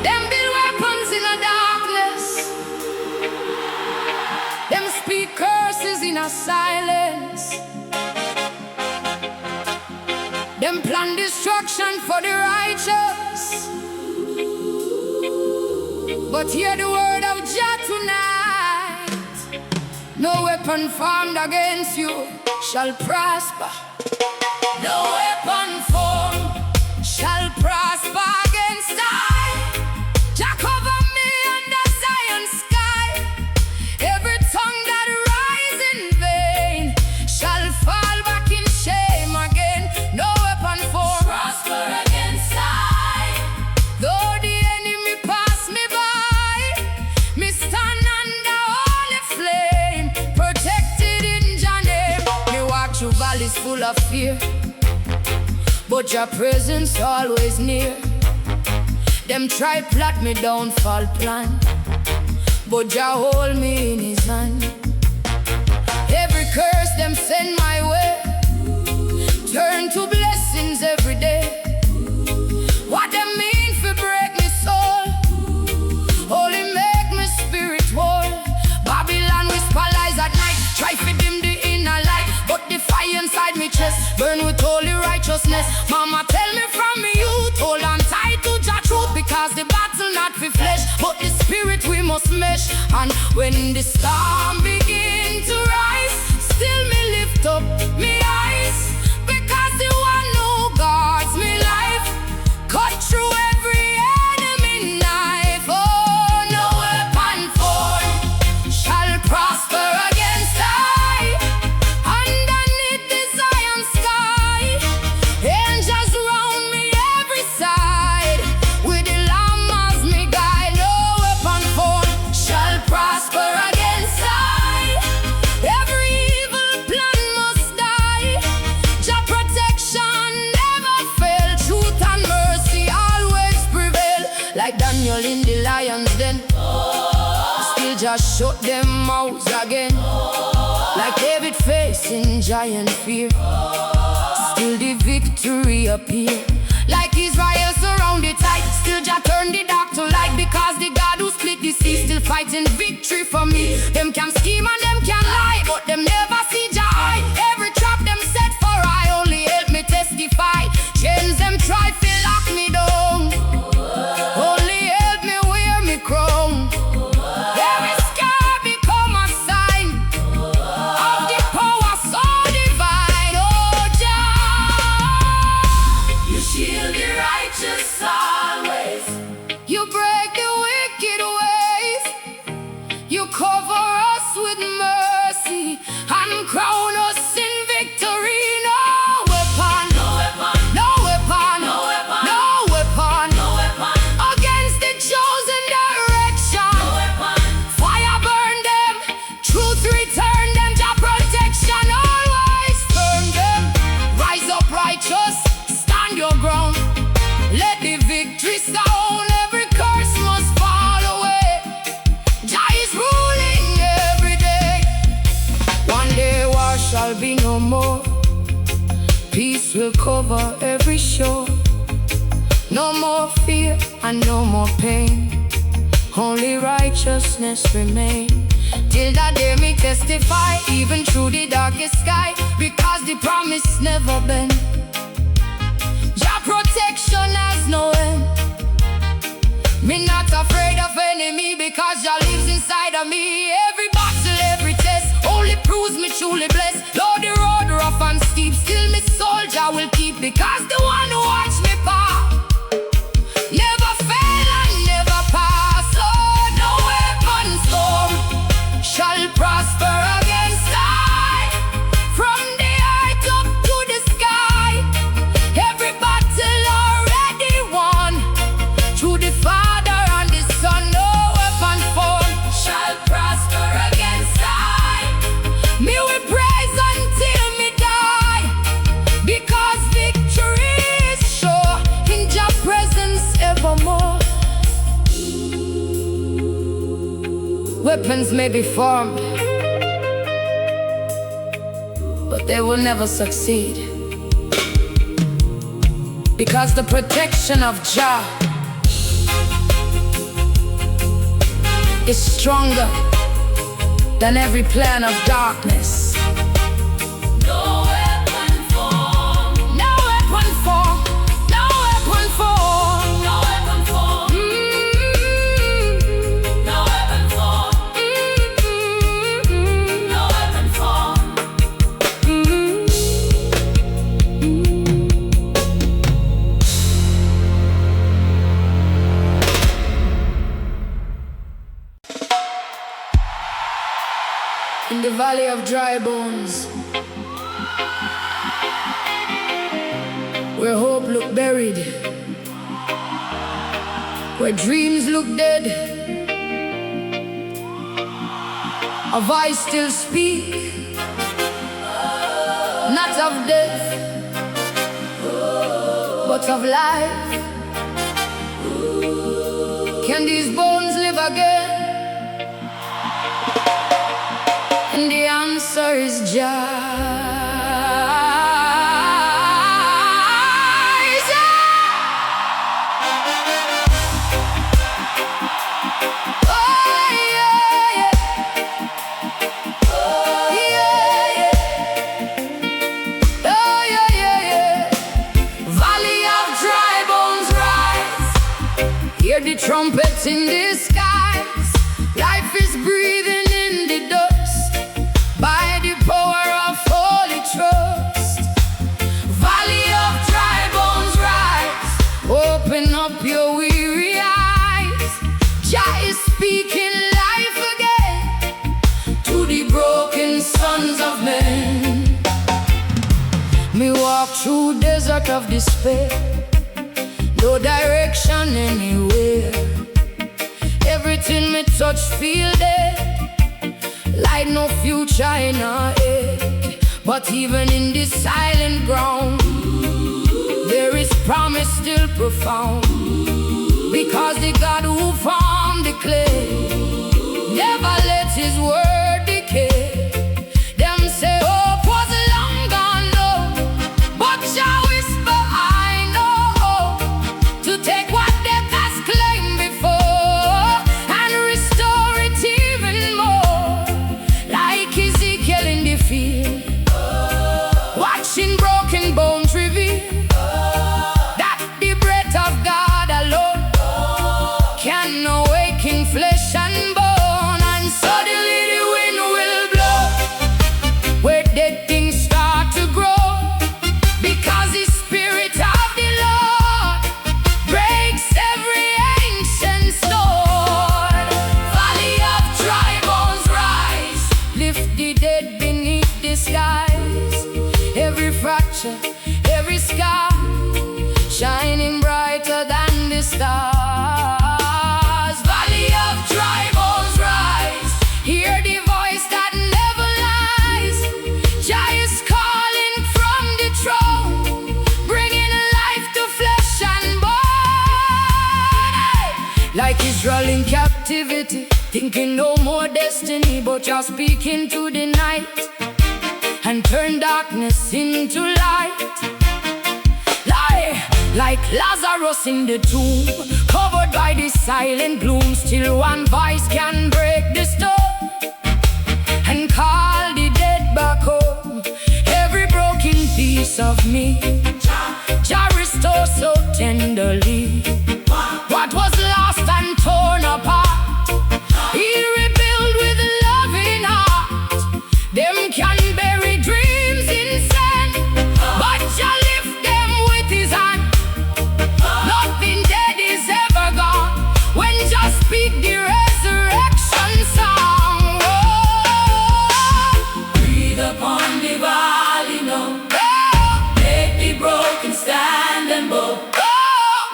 S1: Them build weapons in the darkness. Them speak curses in a silence. Them plan destruction for the righteous. But hear the word of Jah tonight. No weapon formed against you shall prosper. No weapon formed shall prosper against I. Jah cover me under Zion's sky. Every tongue that rise in vain shall fall back in shame again. No weapon formed
S2: Prosper against I.
S1: though the enemy pass me by. Me stand under holy flame, protected in Jah name. Me walk through valleys full of fear, but your presence always near. Them try plot me downfall plan, but Jah hold me in his hand. Every curse them send my way turn to blessings every day. What them mean for break me soul, only make me spirit whole. Babylon whisper lies at night, try to dim the inner light, but the fire inside me chest burn with holy righteousness. Mama tell me from me youth, hold on tight to Jah truth, because the battle not for flesh, but the spirit we must mesh. And when the storm begin to rise, still me lift up me eyes, because the one who guards me life cut through every enemy knife. Oh, no weapon formed shall prosper against I. Underneath the Zion sky, angels round me every side, with the Lamb as me guide. No weapon formed shall prosper against I. Every evil plan must die. Jah protection never fail. Truth and mercy always prevail. Like Daniel in the lion's den, still just shut them mouths again. Like David facing giant fear, still the victory appear. Like Israel surrounded tight, still Jah turn the dark to light, because the God who split the sea still fighting victory for me. Them can scheme and them can lie, but them never see Jah eye. Every trap them set for I only help me testify. Chains them try to lock me down, only help me wear me crown. Every scar become a sign of the power so divine. Oh Jah,
S2: You shield the righteous always.
S1: you break the wicked ways. You cover us with mercy and crown us in victory. No weapon,
S2: No weapon.
S1: no weapon,
S2: No weapon.
S1: no weapon
S2: No weapon.
S1: against the chosen direction.
S2: No weapon.
S1: Fire burn them, truth return them. Jah protection always firm them. Rise up righteous, stand your ground. Let the victory sound. Every curse must fall away. Jah is ruling every day. One day war shall be no more. Peace will cover every shore. No more fear and no more pain. Only righteousness remain. Till that day me testify, even through the darkest sky, because the promise never bend. protection has no end. Me not afraid of enemy because Jah lives inside of me. Every battle, every test only proves me truly blessed. Though the road rough and steep, still me soldier will keep, because the one who watch me pass never fail and never pass. Oh, no weapon formed shall prosper against I. From the earth up to the sky, every battle already won through the Father and the Son. No weapon formed shall prosper against I. Me will praise until me die, because victory is sure in Jah presence evermore. Weapons may be formed, but they will never succeed, because the protection of Jah is stronger than every plan of darkness. No weapon formed, no weapon formed, no weapon formed, no weapon formed, no weapon formed, no weapon formed. In the valley of dry bones, where hope look buried, where dreams look dead, a voice still speak, not of death, but of life. Can these bones live again? And the answer is Jah. Hear the trumpets in the skies. Life is breathing in the dust by the power of holy trust. Valley of dry bones rise, open up your weary eyes. Jah is speaking life again to the broken sons of men. Me walk through desert of despair, no direction anywhere. Everything me touch feel dead, like no future in our head. But even in this silent ground, there is promise still profound, because the God who formed the clay never let his word decay. Them say hope was long gone low, but Jah whisper I know to take what death has claimed before and restore it even more. Like Ezekiel in the field, watching broken bones reveal that the breath of God alone can awaken flesh and bone. And suddenly the wind will blow where dead things start to grow, because the Spirit of the Lord breaks every ancient sword. Valley of dry bones rise, lift the dead beneath the skies. Every fracture, every scar, shining brighter than the stars. Valley of dry bones rise, hear the voice that never lies. Jah is calling from the throne, bringing life to flesh and bone. Like Israel in captivity, thinking no more destiny, but Jah speaking to the night and turn darkness into light. Like Lazarus in the tomb, covered by the silent gloom, still one voice can break the stone and call the dead back home. Every broken piece of me, Jah restore so tenderly. What was lost and torn apart, He rebuilt with a loving heart. Them can bury dreams in sand, but Jah lift them with His hand. Nothing dead is ever gone when Jah speak the resurrection song. Oh,
S2: Breathe upon the valley, no. Make the broken stand and bow.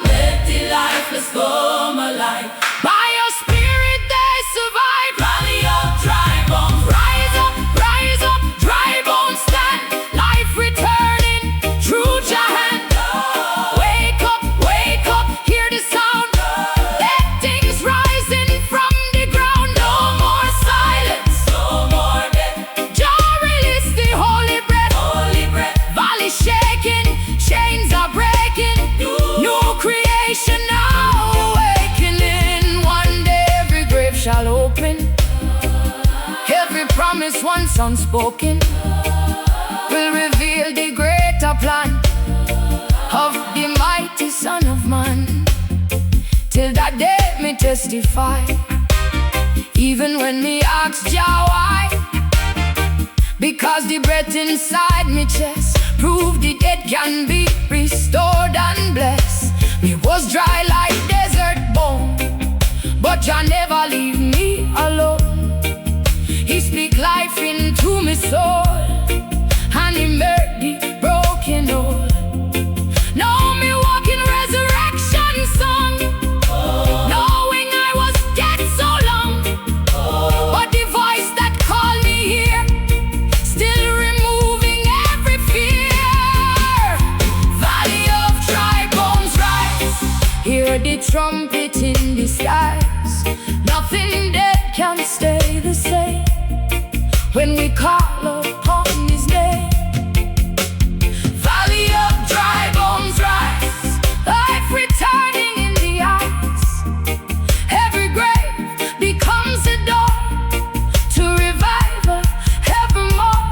S2: Let the lifeless come alive.
S1: By Your Spirit they survive.
S2: Rally up, dry bones.
S1: Rise up, dry bones stand. Life returning through Jah hand. Wake up, hear the sound. Let things rising from the ground. No more silence,
S2: No more death,
S1: Jah release the holy breath.
S2: holy breath.
S1: Valley shaking, chains are breaking. New creation now awakening. One day every grave shall open. Every promise once unspoken will reveal the greater plan of the mighty Son of Man. Till that day me testify, even when me ask Jah why. Because the breath inside me chest prove the dead can be restored and blessed. Me was dry like desert bone, but Jah never leave me alone. He speak life into me soul, and He made the broken whole. Now me walk in resurrection song, knowing I was dead so long. But the voice that called me here, still removing every fear. Valley of dry bones rise, hear the trumpet in the skies. Nothing dead can stay the same when we call upon His name. Valley of dry bones rise, life returning in the eyes. Every grave becomes a door to revival evermore.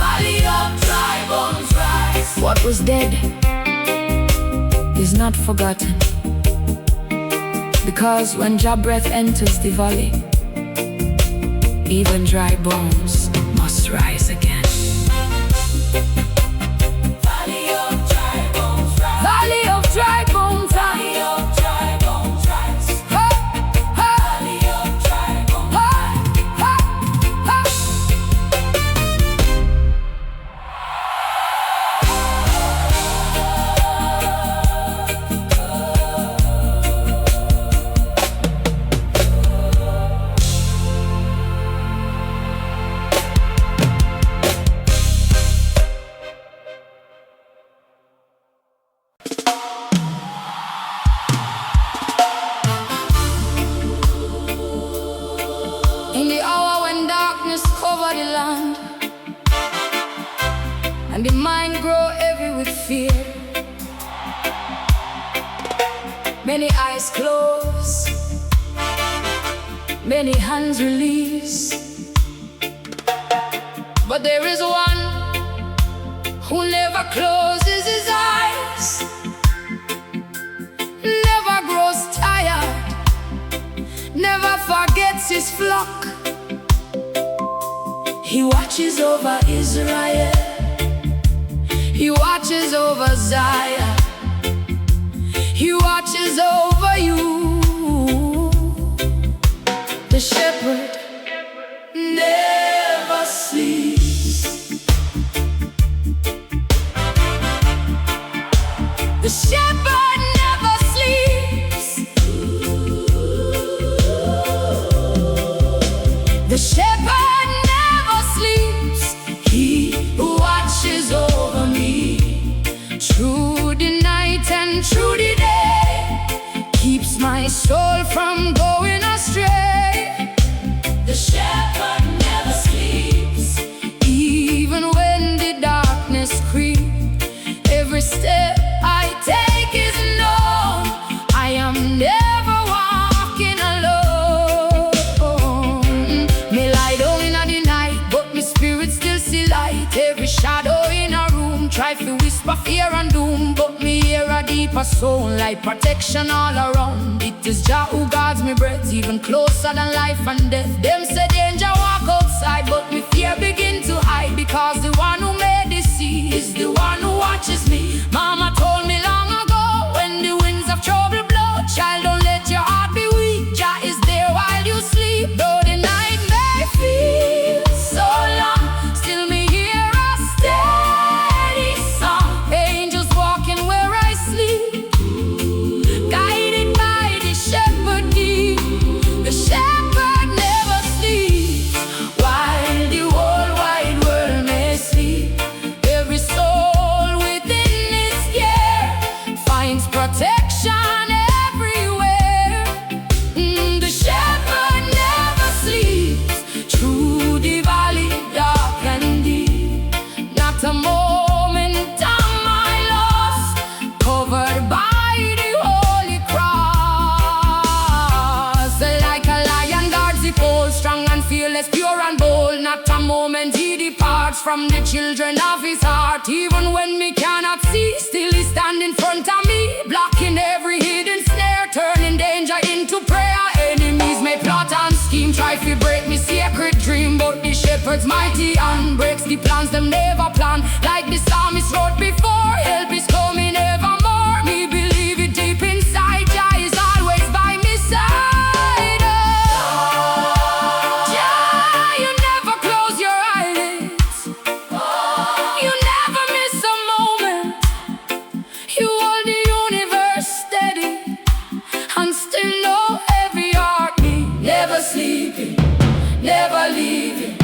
S2: Valley of dry bones rise.
S1: What was dead is not forgotten, because when Jah breath enters the valley, even dry bones must rise again.
S2: Valley of dry bones rise.
S1: Valley of dry bones
S2: Valley
S1: rise.
S2: of dry bones rise.
S1: Hey, hey,
S2: Valley of dry bones
S1: hey, hey, In the hour when darkness covered the land, and the mind grow heavy with fear, many eyes close, many hands release. But there is one who never closes his eyes, never grows tired, never forgets His flock. He watches over Israel, He watches over Zion, He watches over you. The shepherd never sleeps. The shepherd never sleeps. The shepherd never sleeps. He watches over me through the night and through the day, keeps my soul from going astray.
S2: The shepherd never sleeps.
S1: Even when the darkness creeps, every step I take is known. I am never walking alone. Me lie down in the night, but my spirit still see light. Every shadow in a room try to whisper fear and doom, but me hear a keep a soul like protection all around. It is Jah who guards me breath, even closer than life and death. Them say danger walk outside, but me fear begin to hide, because the one who made the sea is the one who watches me. Mama told me long ago, when the winds of trouble blow, child, don't let your heart be weak. Jah is there while you sleep. Though the night may feel so long, still me hear a steady song. Angels walking where I sleep, guided by the shepherd deep. The shepherd never sleeps, while the whole wide world may sleep. Every soul within its care finds protection everywhere. The shepherd never sleeps, through the valley dark and deep. Not a moment am I lost, covered by the holy cross. Like a lion guards the fold, strong and fearless, pure and bold. Not a moment he departs from the children of his heart. Even when me cannot see, still he stand in front of me, blocking every hidden snare, turning danger into prayer. Enemies may plot and scheme, try to break me sacred dream, but the shepherd's mighty hand breaks the plans them never plan. Like the psalmist wrote before, help is coming evermore. Me believe it deep inside, Jah is always by me side. Jah, you never close your eyelids, you never miss a moment. You hold the universe steady, and still know every heartbeat. Never sleeping, never leaving.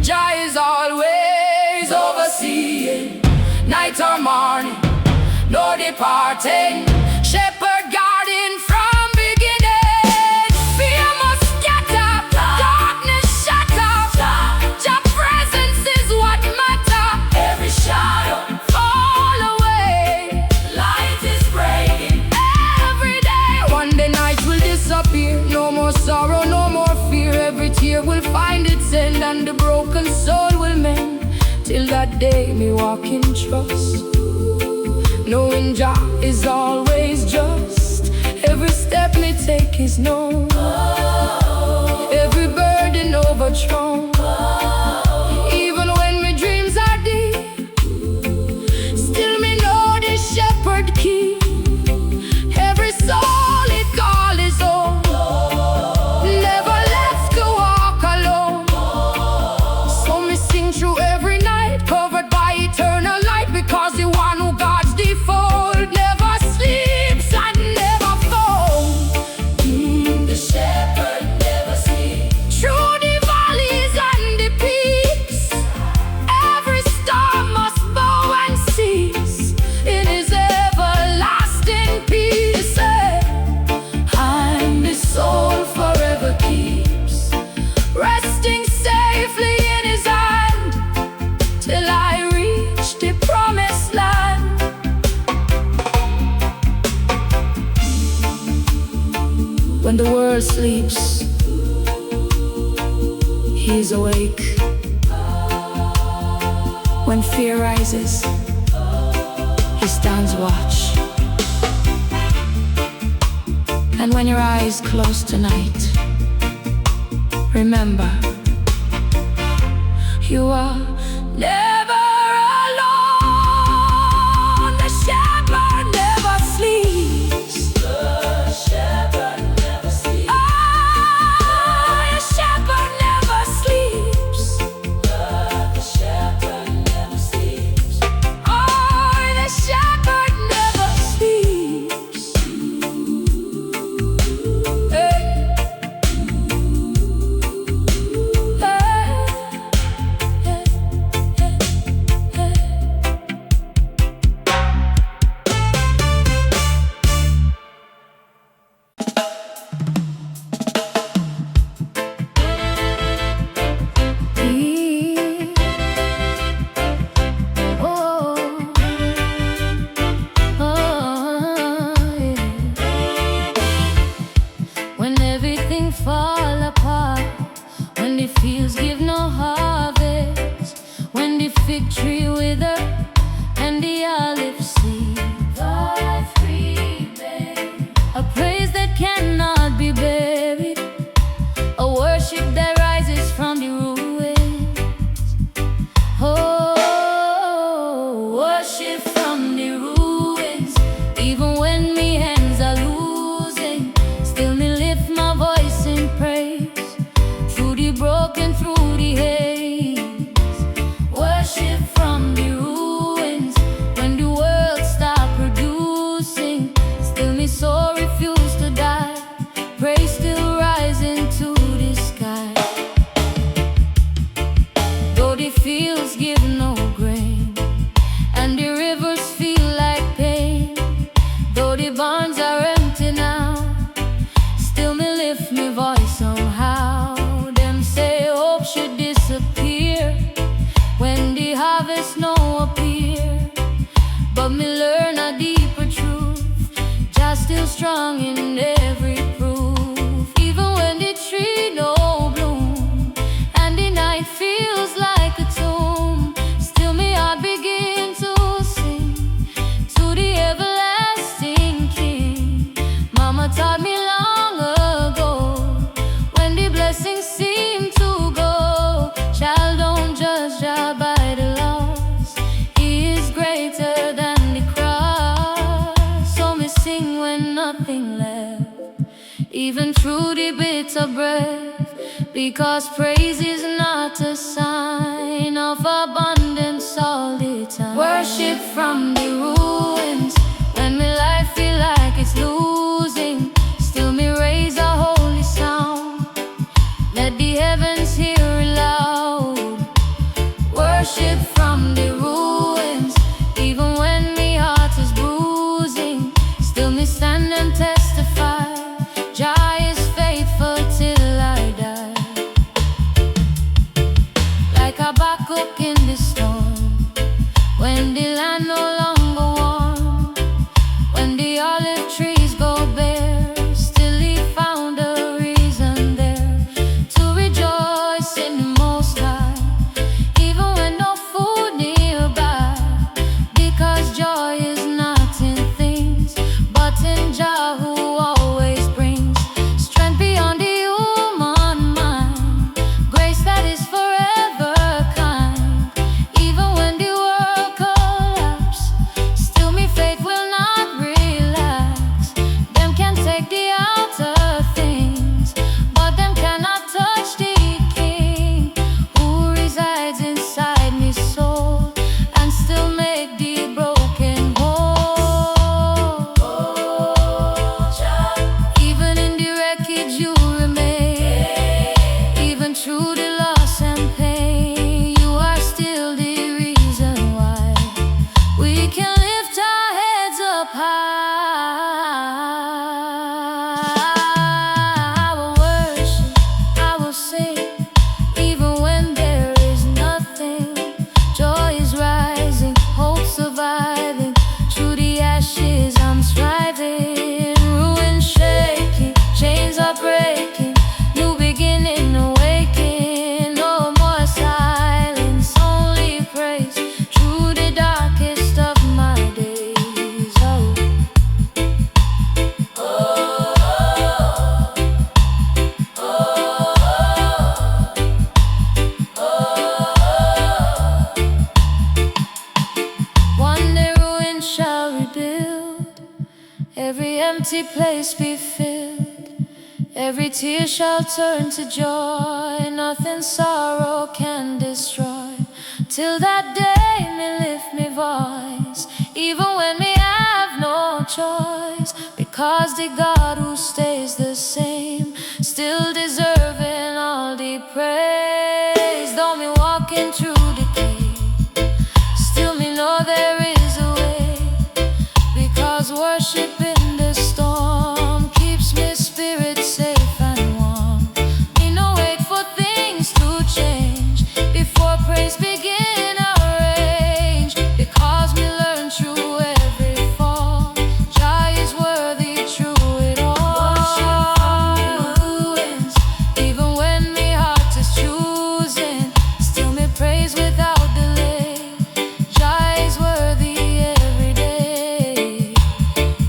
S1: Jah is always overseeing, night or morning, no departing. Shepherd guarding from beginning. Fear must scatter, darkness shatter. Jah presence is what matter. Every shadow fall away, light is breaking every day. One day night will disappear, no more sorrow, no more fear. Every tear will find its end, and the broken soul will mend. Till that day me walk in trust, knowing Jah is always just. Every step me take is known, every burden overthrown. Even when my dreams are deep, still me know the shepherd keep every soul it call his own. Never left to walk alone, so me sing through every night, covered by eternal light, because the one who guards the fold never sleeps and never falls. The shepherd never sleeps, through the valleys and the peaks. Every storm must bow and cease in his everlasting peace. And the soul forever keeps, resting safely in his hand, till I reach the promised land. When the world sleeps, he is awake. When fear rises, he stands watch. And when your eyes close tonight, remember, you are never alone. The shepherd never sleeps, the shepherd never sleeps. Oh, the shepherd never sleeps, the shepherd never sleeps. Oh, the shepherd never sleeps. Hey. Hey. fields give no grain, and the rivers feel like pain. Though the barns are empty now, still me lift me voice somehow. Them say hope should disappear when the harvest no appear, but me learn a deeper truth, just still strong in every proof. Even when the tree no bloom and the night feels like a tomb, still me heart begin to sing to the everlasting King. Mama taught me long ago, when the blessings seem to go, child, don't judge Jah by the loss. He is greater than the cross. So me sing when nothing left, even through the bitter breath, because praise is not a sign of abundance all the time. Worship from the ruins when my life feel like it's losing, still me raise a holy sound, let the heavens hear it loud. Worship from the ruins, even when me heart is bruising, still me stand and testify, Jah is faithful till I die. Like Habakkuk in the storm, when the land no longer warm, when the olive trees go bare, still he found a reason there to rejoice in the Most High, even when no food nearby, because joy is not in things, but in Jah who always brings strength beyond the human mind, grace that is forever kind. Even when the world collapse, still me faith will not relax. Them can take the outer things, but them cannot touch the King who resides inside me soul and still make the broken whole. Even in the wreckage you remain, even through the loss and pain, you are still the reason why we can lift our heads up high. I will worship, I will sing, even when there is nothing. Joy is rising, hope surviving, through the ashes I'm striving. Ruin shaking, chains are breaking, new beginning awakening. No more silence, only praise, through the darkest of my days. One day ruin shall rebuild, every empty place be filled, every tear shall turn to joy, nothing sorrow can destroy. Till that day me lift me voice, even when me have no choice, because the God who stays the same, still deserving all the praise. Though me walking through the cave, still me know there is a way, because worship in the storm keeps me spirit safe and warm. Me no wait for things to change before praise begin arrange, because me learn through every fall, Jah is worthy through it all. Worship from the ruins, even when me heart is choosing, still me praise without delay, Jah is worthy every day.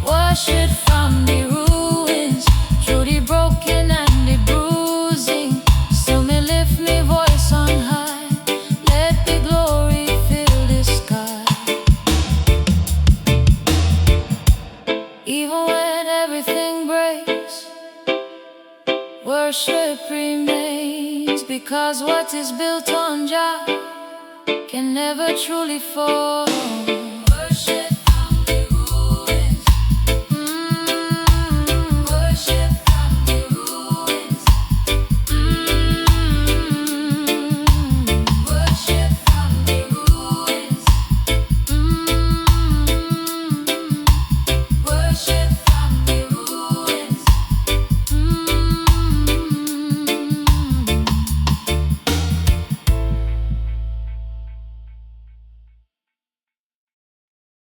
S1: Worship from the ruins, through the broken and the bruising, still me lift me voice on high, let the glory fill the sky. Even when everything breaks, worship remains, because what is built on Jah can never truly fall. Worship